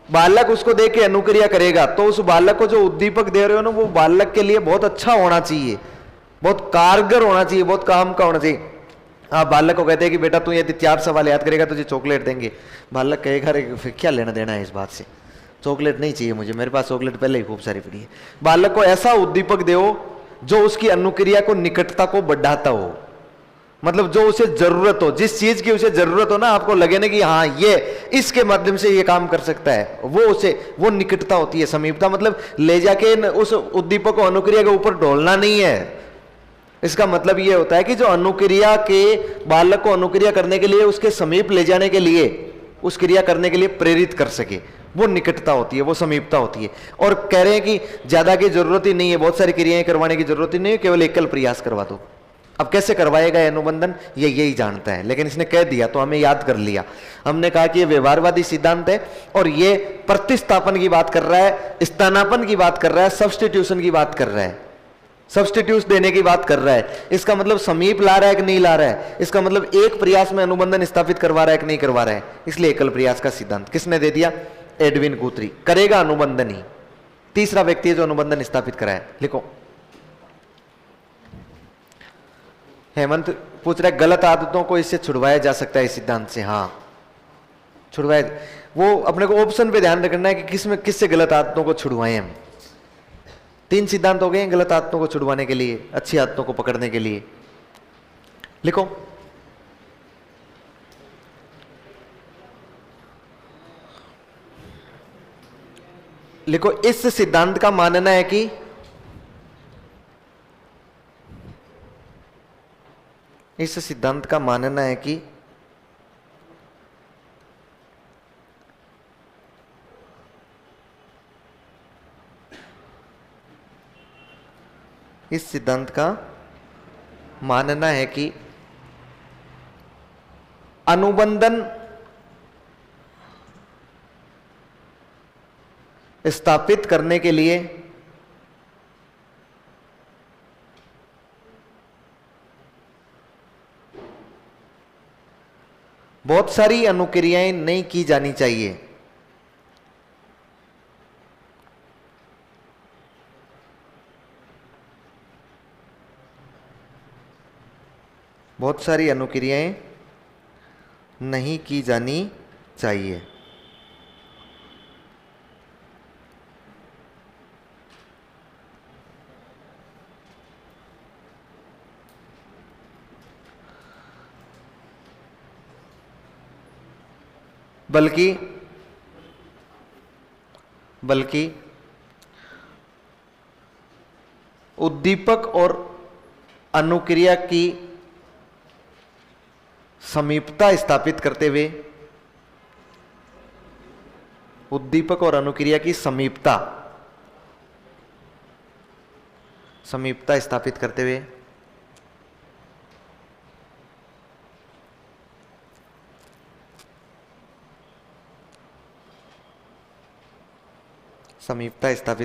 [SPEAKER 1] बालक उसको देख के अनुक्रिया करेगा, तो उस बालक को जो उद्दीपक दे रहे हो ना, वो बालक के लिए बहुत अच्छा होना चाहिए, बहुत कारगर होना चाहिए, बहुत काम का होना चाहिए। आप बालक को कहते हैं कि बेटा तू यदि 4 सवाल याद करेगा तुझे चॉकलेट देंगे, बालक कहेगा अरे फिर क्या लेना देना है इस बात से, चॉकलेट नहीं चाहिए मुझे, मेरे पास चॉकलेट पहले ही खूब सारी पड़ी है। बालक को ऐसा उद्दीपक दो जो उसकी अनुक्रिया को, निकटता को बढ़ाता हो, मतलब जो उसे जरूरत हो, जिस चीज की उसे जरूरत हो ना, आपको लगे ना कि हाँ ये इसके माध्यम से ये काम कर सकता है, वो निकटता होती है। समीपता मतलब ले जाके उस उद्दीपक को अनुक्रिया के ऊपर ढोलना नहीं है। इसका मतलब यह होता है कि जो अनुक्रिया के, बालक को अनुक्रिया करने के लिए, उसके समीप ले जाने के लिए, उस क्रिया करने के लिए प्रेरित कर सके, वो निकटता होती है, वो समीपता होती है। और कह रहे हैं कि ज्यादा की जरूरत ही नहीं है, बहुत सारी क्रियाएं करवाने की जरूरत ही नहीं है, केवल एकल प्रयास करवा दो। अब कैसे करवाएगा अनुबंधन, ये यही जानता है, लेकिन इसने कह दिया तो हमें याद कर लिया। हमने कहा कि ये व्यवहारवादी सिद्धांत है और ये प्रतिस्थापन की बात कर रहा है, स्थानापन्न की बात कर रहा है, सब्स्टिट्यूशन की बात कर रहा है, सब्स्टिट्यूट देने की बात कर रहा है। इसका मतलब समीप ला रहा है कि नहीं ला रहा है, इसका मतलब एक प्रयास में अनुबंधन स्थापित करवा रहा है कि नहीं करवा रहा है। इसलिए एकल प्रयास का सिद्धांत किसने दे दिया? एडविन गुथरी। करेगा अनुबंधन ही, तीसरा व्यक्ति है जो अनुबंधन स्थापित कराए। लिखो, हेमंत पूछ रहा है गलत आदतों को इससे छुड़वाया जा सकता है इस सिद्धांत से? हाँ छुड़वाया। वो अपने को ऑप्शन पे ध्यान रखना है कि किससे गलत आदतों को छुड़वाएं हम। 3 सिद्धांत हो गए गलत आदतों को छुड़वाने के लिए, अच्छी आदतों को पकड़ने के लिए। लिखो, लिखो, इस सिद्धांत का मानना है कि इस सिद्धांत का मानना है कि इस सिद्धांत का मानना है कि अनुबंधन स्थापित करने के लिए बहुत सारी अनुक्रियाएं नहीं की जानी चाहिए। बहुत सारी अनुक्रियाएं नहीं की जानी चाहिए। बल्कि उद्दीपक और अनुक्रिया की समीपता स्थापित करते हुए, उद्दीपक और अनुक्रिया की समीपता स्थापित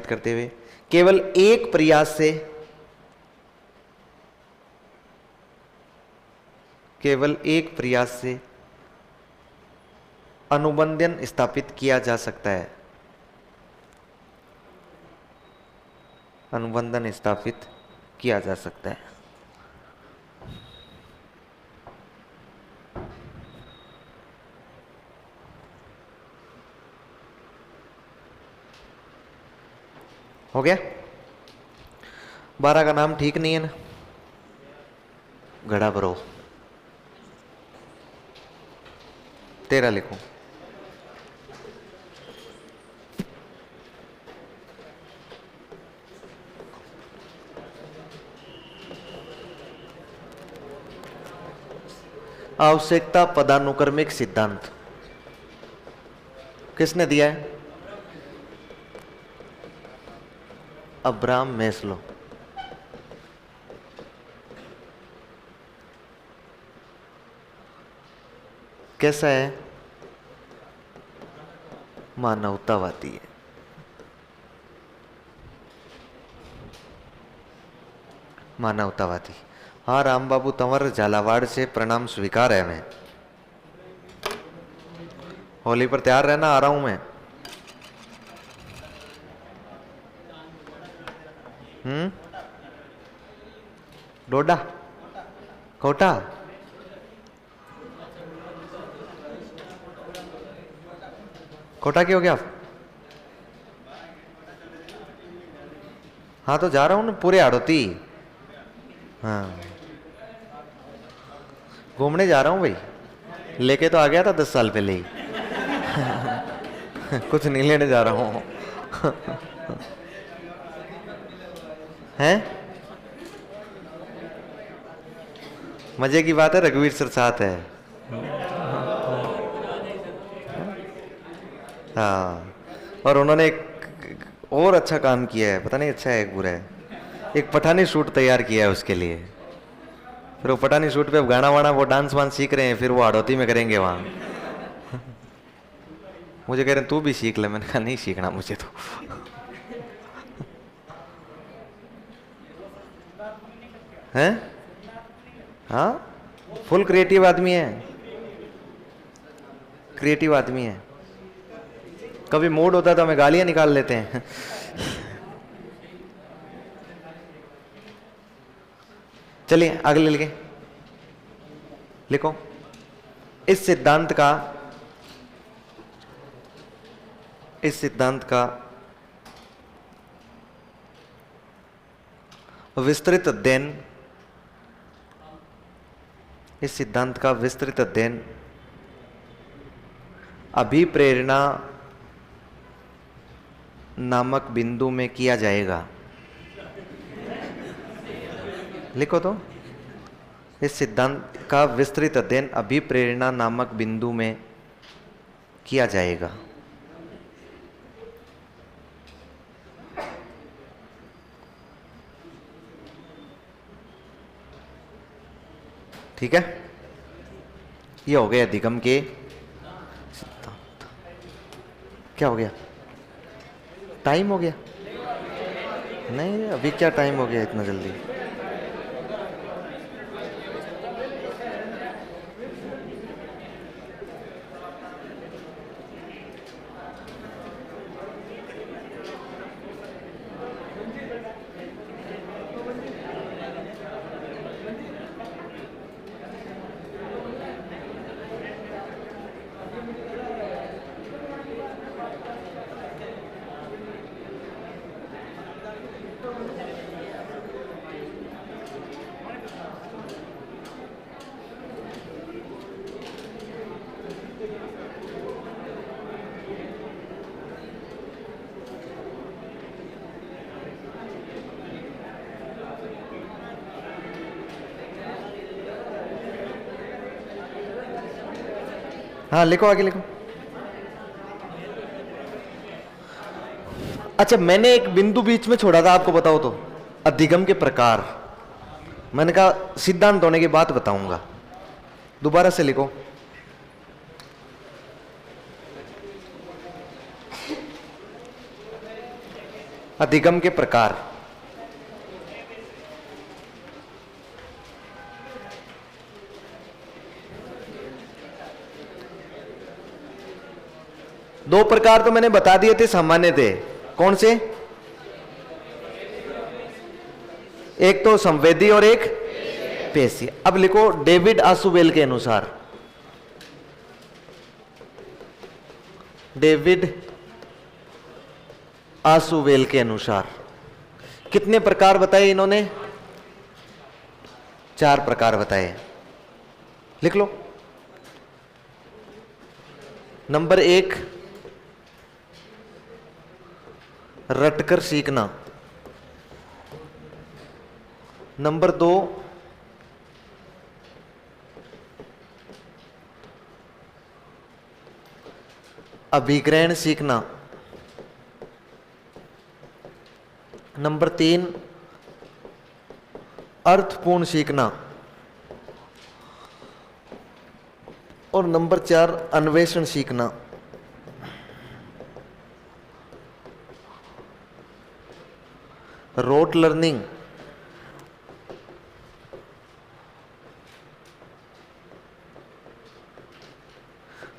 [SPEAKER 1] करते हुए केवल एक प्रयास से अनुबंधन स्थापित किया जा सकता है। अनुबंधन स्थापित किया जा सकता है। हो गया? 12 का नाम ठीक नहीं है ना? घड़ा भरो। 13 लिखो। आवश्यकता पदानुक्रमिक सिद्धांत किसने दिया है? Abraham Maslow. कैसा है? मानवतावादी है। मानवतावादी। हाँ राम बाबू तंवर झालावाड़ से प्रणाम स्वीकार है। मैं होली पर तैयार रहना, आ रहा हूं मैं। डोडा कोटा कोटा क्यों गया? हाँ तो जा रहा हूं ना, पूरे आड़ोती। हाँ घूमने जा रहा हूं भाई। लेके तो आ गया था 10 साल पहले ही। कुछ नहीं लेने जा रहा हूं। हैं? मजे की बात है, रघुवीर सर साथ है। हाँ और उन्होंने एक और अच्छा काम किया है, पता नहीं अच्छा है एक बुरा है। एक पठानी शूट तैयार किया है उसके लिए। फिर वो पठानी शूट पे गाना वाना वो डांस वांस सीख रहे हैं, फिर वो हाड़ौती में करेंगे वहां। मुझे कह रहे हैं तू भी सीख ले। मैंने कहा नहीं सीखना मुझे तो। हैं? हाँ फुल क्रिएटिव आदमी है। क्रिएटिव आदमी है। कभी मूड होता है तो हमें गालियां निकाल लेते हैं। चलिए अगले लिखे। लिखो। इस सिद्धांत का विस्तृत अध्ययन अभिप्रेरणा नामक बिंदु में किया जाएगा। लिखो तो इस सिद्धांत का विस्तृत अध्ययन अभिप्रेरणा नामक बिंदु में किया जाएगा। ठीक है, ये हो गया अधिगम के सिद्धांत। क्या हो गया? टाइम हो गया? नहीं, अभी क्या टाइम हो गया इतना जल्दी? हाँ लिखो, आगे लिखो। अच्छा, मैंने एक बिंदु बीच में छोड़ा था, आपको बताओ तो, अधिगम के प्रकार। मैंने कहा सिद्धांत होने की बात बताऊंगा, दोबारा से लिखो। अधिगम के प्रकार। दो प्रकार तो मैंने बता दिए थे, सामान्य थे। कौन से? एक तो संवेदी और एक पेशी। अब लिखो डेविड आसुबेल के अनुसार, डेविड आसुबेल के अनुसार कितने प्रकार बताए इन्होंने? 4 प्रकार बताए। लिख लो। नंबर 1, रटकर सीखना। नंबर 2, अभिग्रहण सीखना। नंबर 3, अर्थपूर्ण सीखना। और नंबर 4, अन्वेषण सीखना। Rote learning,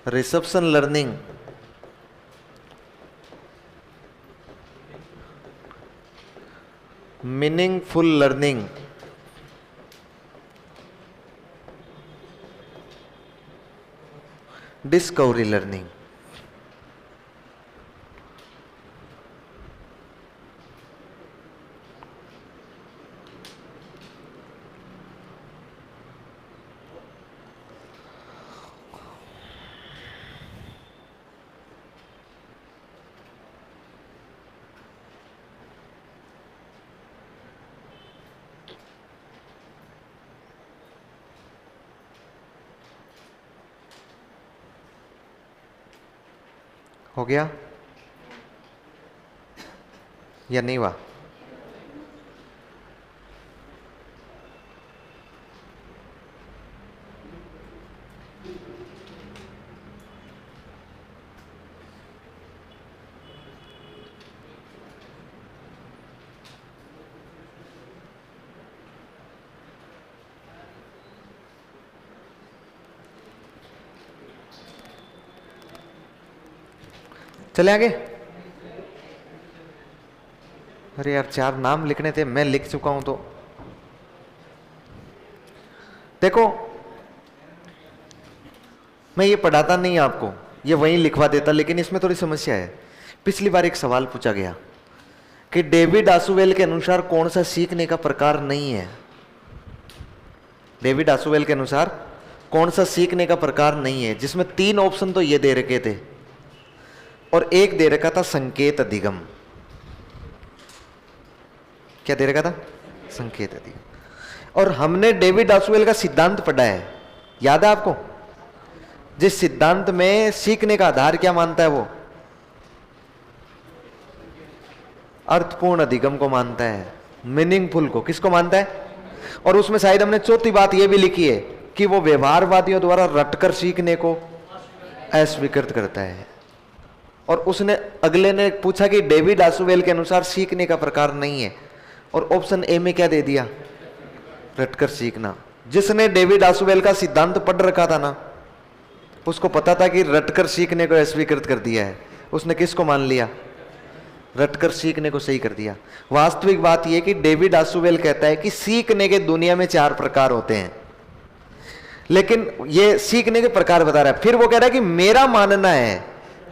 [SPEAKER 1] reception learning, meaningful learning, discovery learning. हो गया या नहीं हुआ? चले आगे। अरे यार, 4 नाम लिखने थे, मैं लिख चुका हूं। तो देखो, मैं ये पढ़ाता नहीं आपको, ये वहीं लिखवा देता, लेकिन इसमें थोड़ी समस्या है। पिछली बार एक सवाल पूछा गया कि डेविड आसुवेल के अनुसार कौन सा सीखने का प्रकार नहीं है। डेविड आसुवेल के अनुसार कौन सा सीखने का प्रकार नहीं है, जिसमें 3 ऑप्शन तो ये दे रखे थे और एक दे रखा था संकेत अधिगम। क्या दे रखा था? संकेत अधिगम। और हमने डेविड ऑसवेल का सिद्धांत पढ़ा है, याद है आपको? जिस सिद्धांत में सीखने का आधार क्या मानता है वो? अर्थपूर्ण अधिगम को मानता है, मीनिंगफुल को। किसको मानता है? और उसमें शायद हमने चौथी बात यह भी लिखी है कि वो व्यवहारवादियों द्वारा रटकर सीखने को अस्वीकृत करता है। और उसने अगले ने पूछा कि डेविड ऑसवेल के अनुसार सीखने का प्रकार नहीं है, और ऑप्शन ए में क्या दे दिया? रटकर सीखना। जिसने डेविड ऑसवेल का सिद्धांत पढ़ रखा था ना, उसको पता था कि रटकर सीखने को अस्वीकृत कर दिया है। उसने किसको मान लिया? रटकर सीखने को सही कर दिया। वास्तविक बात यह कि डेविड ऑसवेल कहता है कि सीखने के दुनिया में 4 प्रकार होते हैं, लेकिन ये सीखने के प्रकार बता रहा है। फिर वो कह रहा है कि मेरा मानना है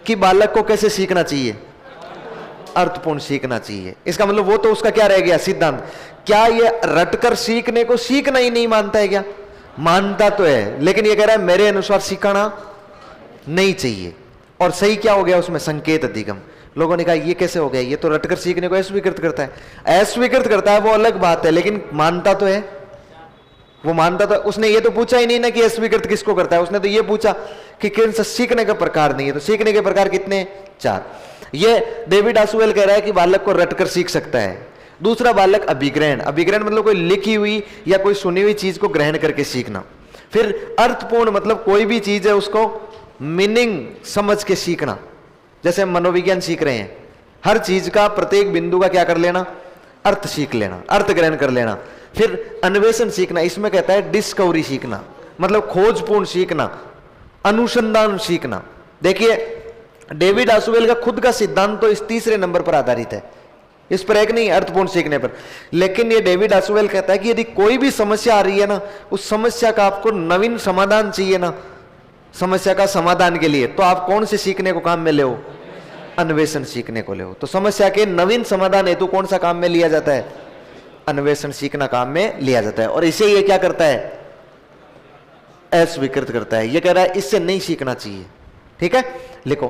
[SPEAKER 1] कि बालक को कैसे सीखना चाहिए? अर्थपूर्ण सीखना चाहिए। इसका मतलब वो तो उसका क्या रह गया? सिद्धांत। क्या ये रटकर सीखने को सीखना ही नहीं मानता है क्या? मानता तो है, लेकिन ये कह रहा है मेरे अनुसार सीखना नहीं चाहिए। और सही क्या हो गया उसमें? संकेत अधिगम। लोगों ने कहा ये कैसे हो गया? ये तो रटकर सीखने को अस्वीकृत करता है। अस्वीकृत करता है वो अलग बात है, लेकिन मानता तो है। वो मानता तो, उसने ये तो पूछा ही नहीं ना कि अस्वीकृत किसको करता है। उसने तो ये पूछा कि किन से सीखने का प्रकार नहीं है। तो सीखने के प्रकार कितने? 4। ये डेविड ऑसवेल कह रहा है कि बालक को रटकर सीख सकता है। दूसरा, बालक अभिग्रहण। अभिग्रहण मतलब कोई लिखी हुई या कोई सुनी हुई चीज को ग्रहण करके सीखना। फिर अर्थपूर्ण मतलब कोई भी चीज है उसको मीनिंग समझ के सीखना। जैसे हम मनोविज्ञान सीख रहे हैं, हर चीज का प्रत्येक बिंदु का क्या कर लेना? अर्थ सीख लेना, अर्थ ग्रहण कर लेना। फिर अन्वेषण सीखना, इसमें कहता है डिस्कवरी सीखना, मतलब खोजपूर्ण सीखना, अनुसंधान सीखना। देखिए डेविड ऑसवेल का खुद का सिद्धांत तो इस तीसरे नंबर पर आधारित है, इस पर एक नहीं, अर्थपूर्ण सीखने पर। लेकिन ये डेविड ऑसवेल कहता है कि यदि कोई भी समस्या आ रही है ना, उस समस्या का आपको नवीन समाधान चाहिए ना, समस्या का समाधान के लिए, तो आप कौन से सीखने को काम में ले हो? अन्वेषण सीखने को ले हो। तो समस्या के नवीन समाधान हेतु कौन सा काम में लिया जाता है? अन्वेषण सीखना काम में लिया जाता है। और इसे ये क्या करता है? अस्वीकृत करता है। ये कह रहा है इससे नहीं सीखना चाहिए। ठीक है, लिखो।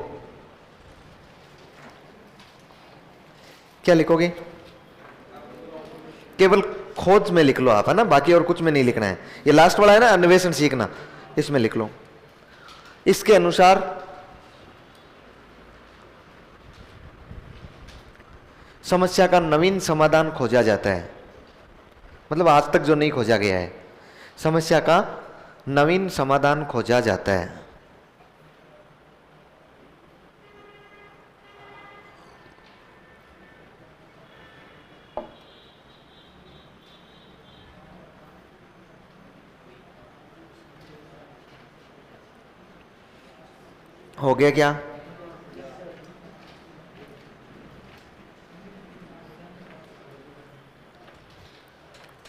[SPEAKER 1] क्या लिखोगे? केवल खोज में लिख लो आप, है ना, बाकी और कुछ में नहीं लिखना है। ये लास्ट वाला है ना, अन्वेषण सीखना, इसमें लिख लो। इसके अनुसार समस्या का नवीन समाधान खोजा जाता है, मतलब आज तक जो नहीं खोजा गया है, समस्या का नवीन समाधान खोजा जाता है। हो गया क्या?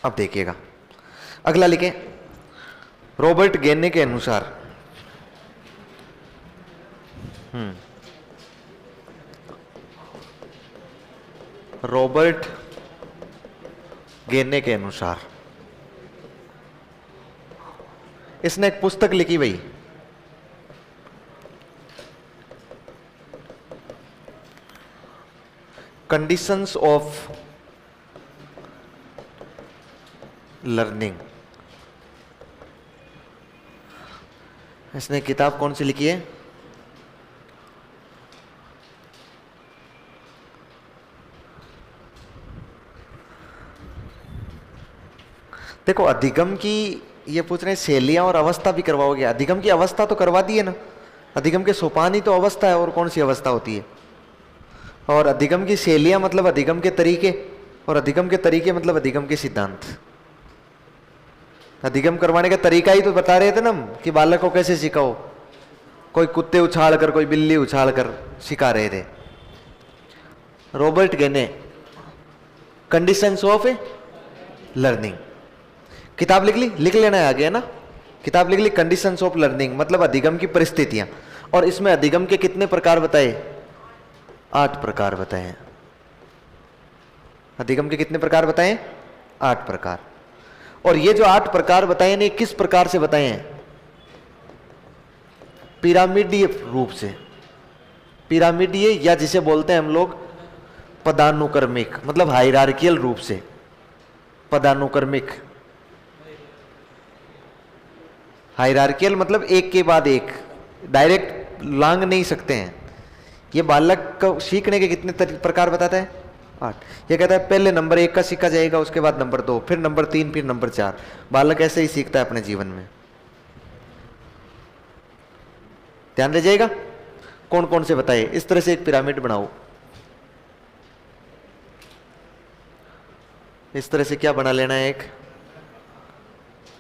[SPEAKER 1] अब देखिएगा, अगला लिखें। रॉबर्ट गेने के अनुसार रॉबर्ट गेने के अनुसार इसने एक पुस्तक लिखी भाई, कंडीशंस ऑफ लर्निंग। इसने किताब कौन सी लिखी है? देखो, अधिगम की ये पूछ रहे हैं शैलियां और अवस्था भी करवाओगे। अधिगम की अवस्था तो करवा दी है ना, अधिगम के सोपान ही तो अवस्था है, और कौन सी अवस्था होती है? और अधिगम की शैलियां मतलब अधिगम के तरीके, और अधिगम के तरीके मतलब अधिगम के सिद्धांत। अधिगम करवाने का तरीका ही तो बता रहे थे ना हम, कि बालक को कैसे सिखाओ। कोई कुत्ते उछाल कर, कोई बिल्ली उछाल कर सिखा रहे थे। रॉबर्ट गेने, कंडीशंस ऑफ लर्निंग, किताब लिख ली, लिख लेना है आगे, है ना, किताब लिख ली, कंडीशंस ऑफ लर्निंग मतलब अधिगम की परिस्थितियां। और इसमें अधिगम के कितने प्रकार बताए? 8 प्रकार बताए। अधिगम के कितने प्रकार बताए? 8 प्रकार। और ये जो 8 प्रकार बताए ने किस प्रकार से बताए हैं? पिरामिडीय रूप से। पिरामिडीय या जिसे बोलते हैं हम लोग पदानुक्रमिक, मतलब हायरार्कियल रूप से। पदानुक्रमिक हायरार्कियल मतलब एक के बाद एक, डायरेक्ट लांग नहीं सकते हैं। ये बालक को सीखने के कितने प्रकार बताता है? 8। ये कहता है पहले नंबर 1 का सीखा जाएगा, उसके बाद नंबर 2, फिर नंबर 3, फिर नंबर 4। बालक ऐसे ही सीखता है अपने जीवन में। ध्यान दे जाएगा। कौन कौन से बताए? इस तरह से एक पिरामिड बनाओ। इस तरह से क्या बना लेना है? एक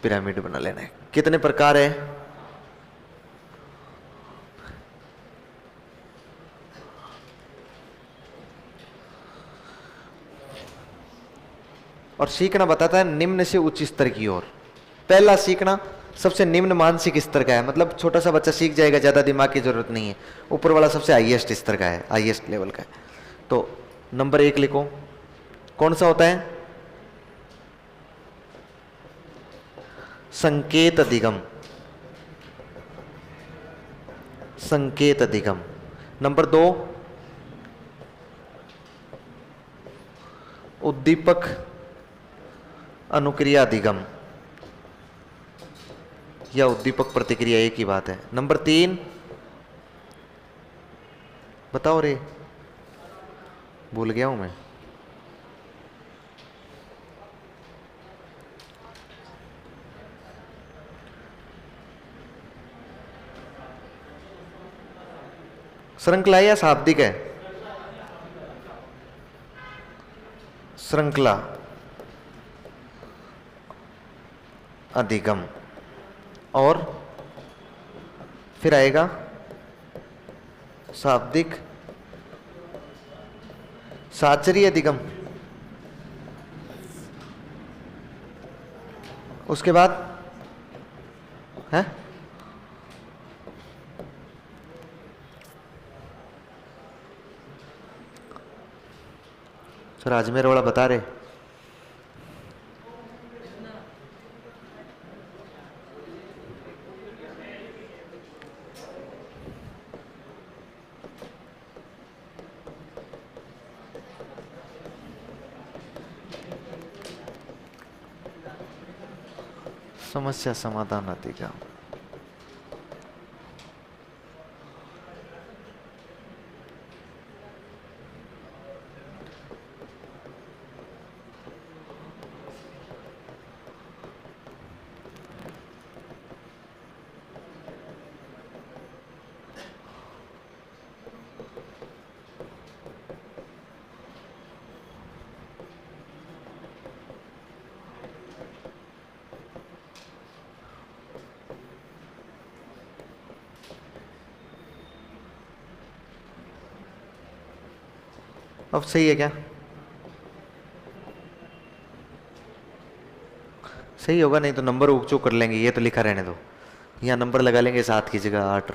[SPEAKER 1] पिरामिड बना लेना है। कितने प्रकार है? और सीखना बताता है निम्न से उच्च स्तर की ओर। पहला सीखना सबसे निम्न मानसिक स्तर का है, मतलब छोटा सा बच्चा सीख जाएगा, ज्यादा दिमाग की जरूरत नहीं है। ऊपर वाला सबसे हाईएस्ट स्तर का है, हाईएस्ट लेवल का है। तो नंबर 1 लिखो। कौन सा होता है? संकेत अधिगम। संकेत अधिगम। नंबर 2 उद्दीपक अनुक्रिया अधिगम, या उद्दीपक प्रतिक्रिया एक ही बात है। नंबर 3 बताओ रे, भूल गया हूं मैं। श्रृंखला या शाब्दिक है? श्रृंखला अधिगम। और फिर आएगा शाब्दिक साचरी अधिगम। उसके बाद है सर, अजमेर वाला बता रहे। समस्या समाधान अधिगम। अब सही है क्या? सही होगा, नहीं तो नंबर उक चूक कर लेंगे। ये तो लिखा रहने दो, यहाँ नंबर लगा लेंगे 7 की जगह 8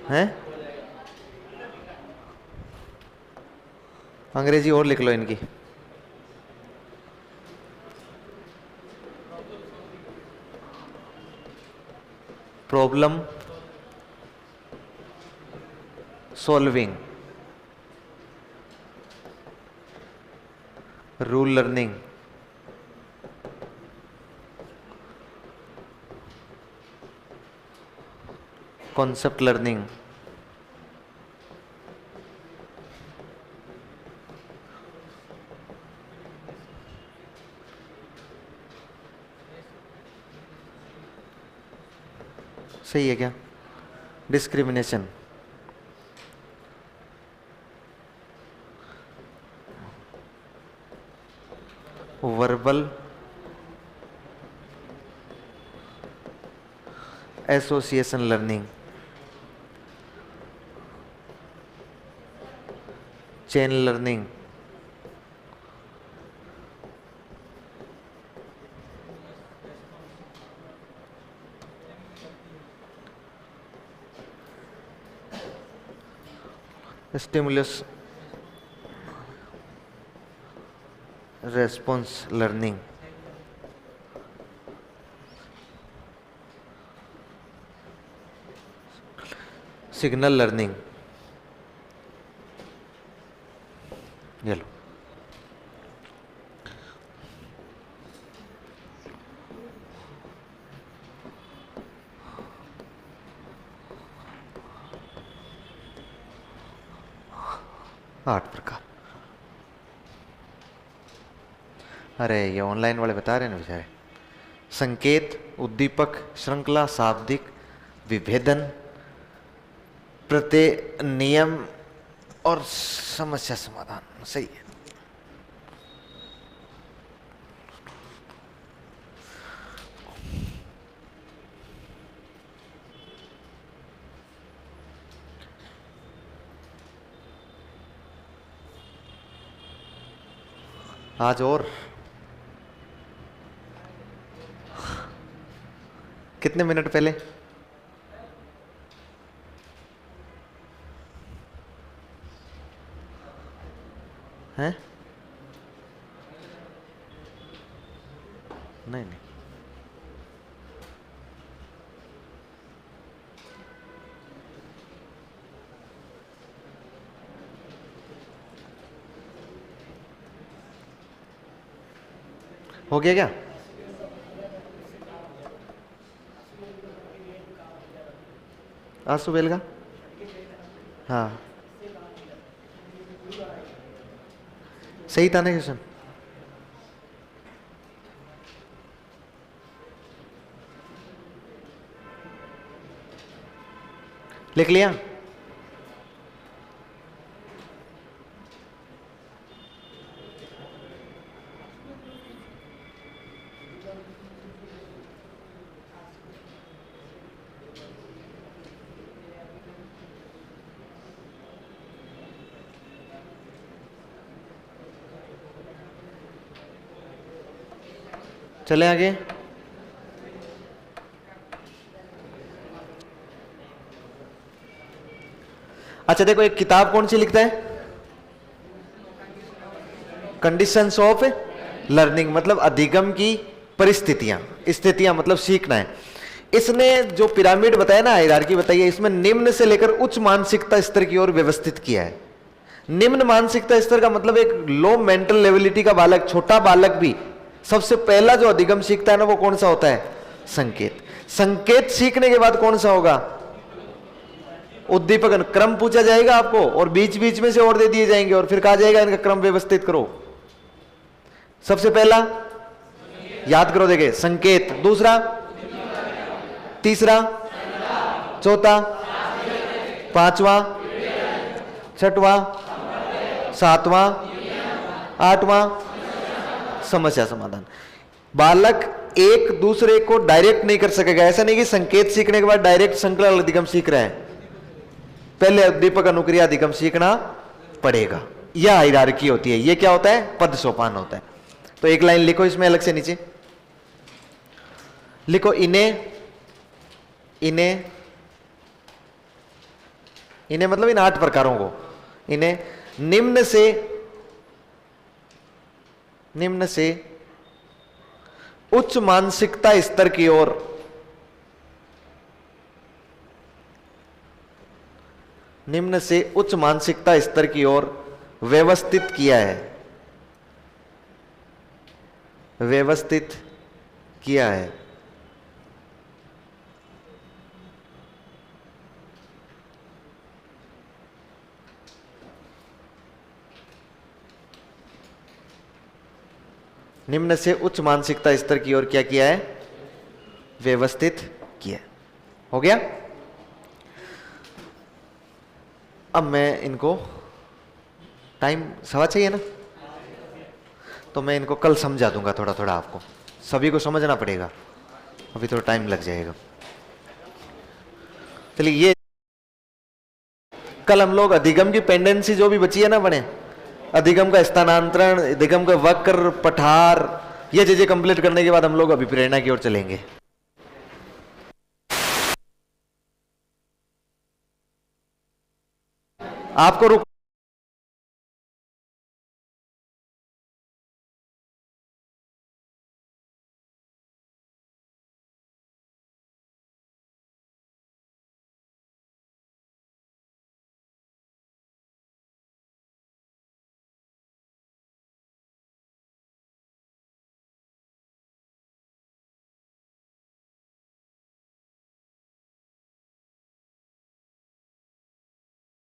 [SPEAKER 1] है। अंग्रेजी और लिख लो इनकी। Problem solving, rule learning, concept learning, सही है क्या? Discrimination, verbal association learning, chain learning, stimulus response learning, signal learning. ये लो, 8 प्रकार। अरे ये ऑनलाइन वाले बता रहे हैं ना बेचारे। संकेत, उद्दीपक, श्रृंखला, शाब्दिक, विभेदन, प्रत्यय, नियम और समस्या समाधान। सही है। आज और कितने मिनट पहले? हैं? नहीं नहीं, हो गया क्या? आज सुबह का? हाँ सही था ना क्वेश्चन? लिख लिया? चले आगे। अच्छा देखो, एक किताब कौन सी लिखता है? कंडीशंस ऑफ लर्निंग, मतलब अधिगम की परिस्थितियां, स्थितियां मतलब सीखना है। इसने जो पिरामिड बताया ना, हायरार्की बताई है, इसमें निम्न से लेकर उच्च मानसिकता स्तर की ओर व्यवस्थित किया है। निम्न मानसिकता स्तर का मतलब एक लो मेंटल लेवलिटी का बालक, छोटा बालक भी सबसे पहला जो अधिगम सीखता है ना, वो कौन सा होता है? संकेत। संकेत सीखने के बाद कौन सा होगा? उद्दीपक। क्रम पूछा जाएगा आपको और बीच बीच में से और दे दिए जाएंगे और फिर कहा जाएगा इनका क्रम व्यवस्थित करो। सबसे पहला याद करो, देखे संकेत, दूसरा, तीसरा, चौथा, पांचवा, छठवां, सातवां, आठवां, समस्या समाधान। बालक एक दूसरे को डायरेक्ट नहीं कर सकेगा। ऐसा नहीं कि संकेत सीखने के बाद डायरेक्ट श्रृंखला अधिगम सीख रहा है, पहले उद्दीपक अनुक्रिया अधिगम सीखना पड़ेगा। यह हायरार्की होती है। यह क्या होता है? पद सोपान होता है। तो एक लाइन लिखो इसमें अलग से नीचे लिखो, इन्हें इन्हें इन्हें मतलब इन 8 प्रकारों को, इन्हें निम्न से उच्च मानसिकता स्तर की ओर निम्न से उच्च मानसिकता स्तर की ओर व्यवस्थित किया है। व्यवस्थित किया है। निम्न से उच्च मानसिकता स्तर की ओर क्या किया है? व्यवस्थित किया। हो गया? अब मैं इनको, टाइम सवा चाहिए ना, तो मैं इनको कल समझा दूंगा थोड़ा थोड़ा। आपको सभी को समझना पड़ेगा, अभी थोड़ा टाइम लग जाएगा। चलिए, ये कल हम लोग अधिगम की पेंडेंसी जो भी बची है ना बने, अधिगम का स्थानांतरण, अधिगम का वक्र, पठार, ये चीजें कंप्लीट करने के बाद हम लोग अभिप्रेरणा की ओर चलेंगे। आपको रुक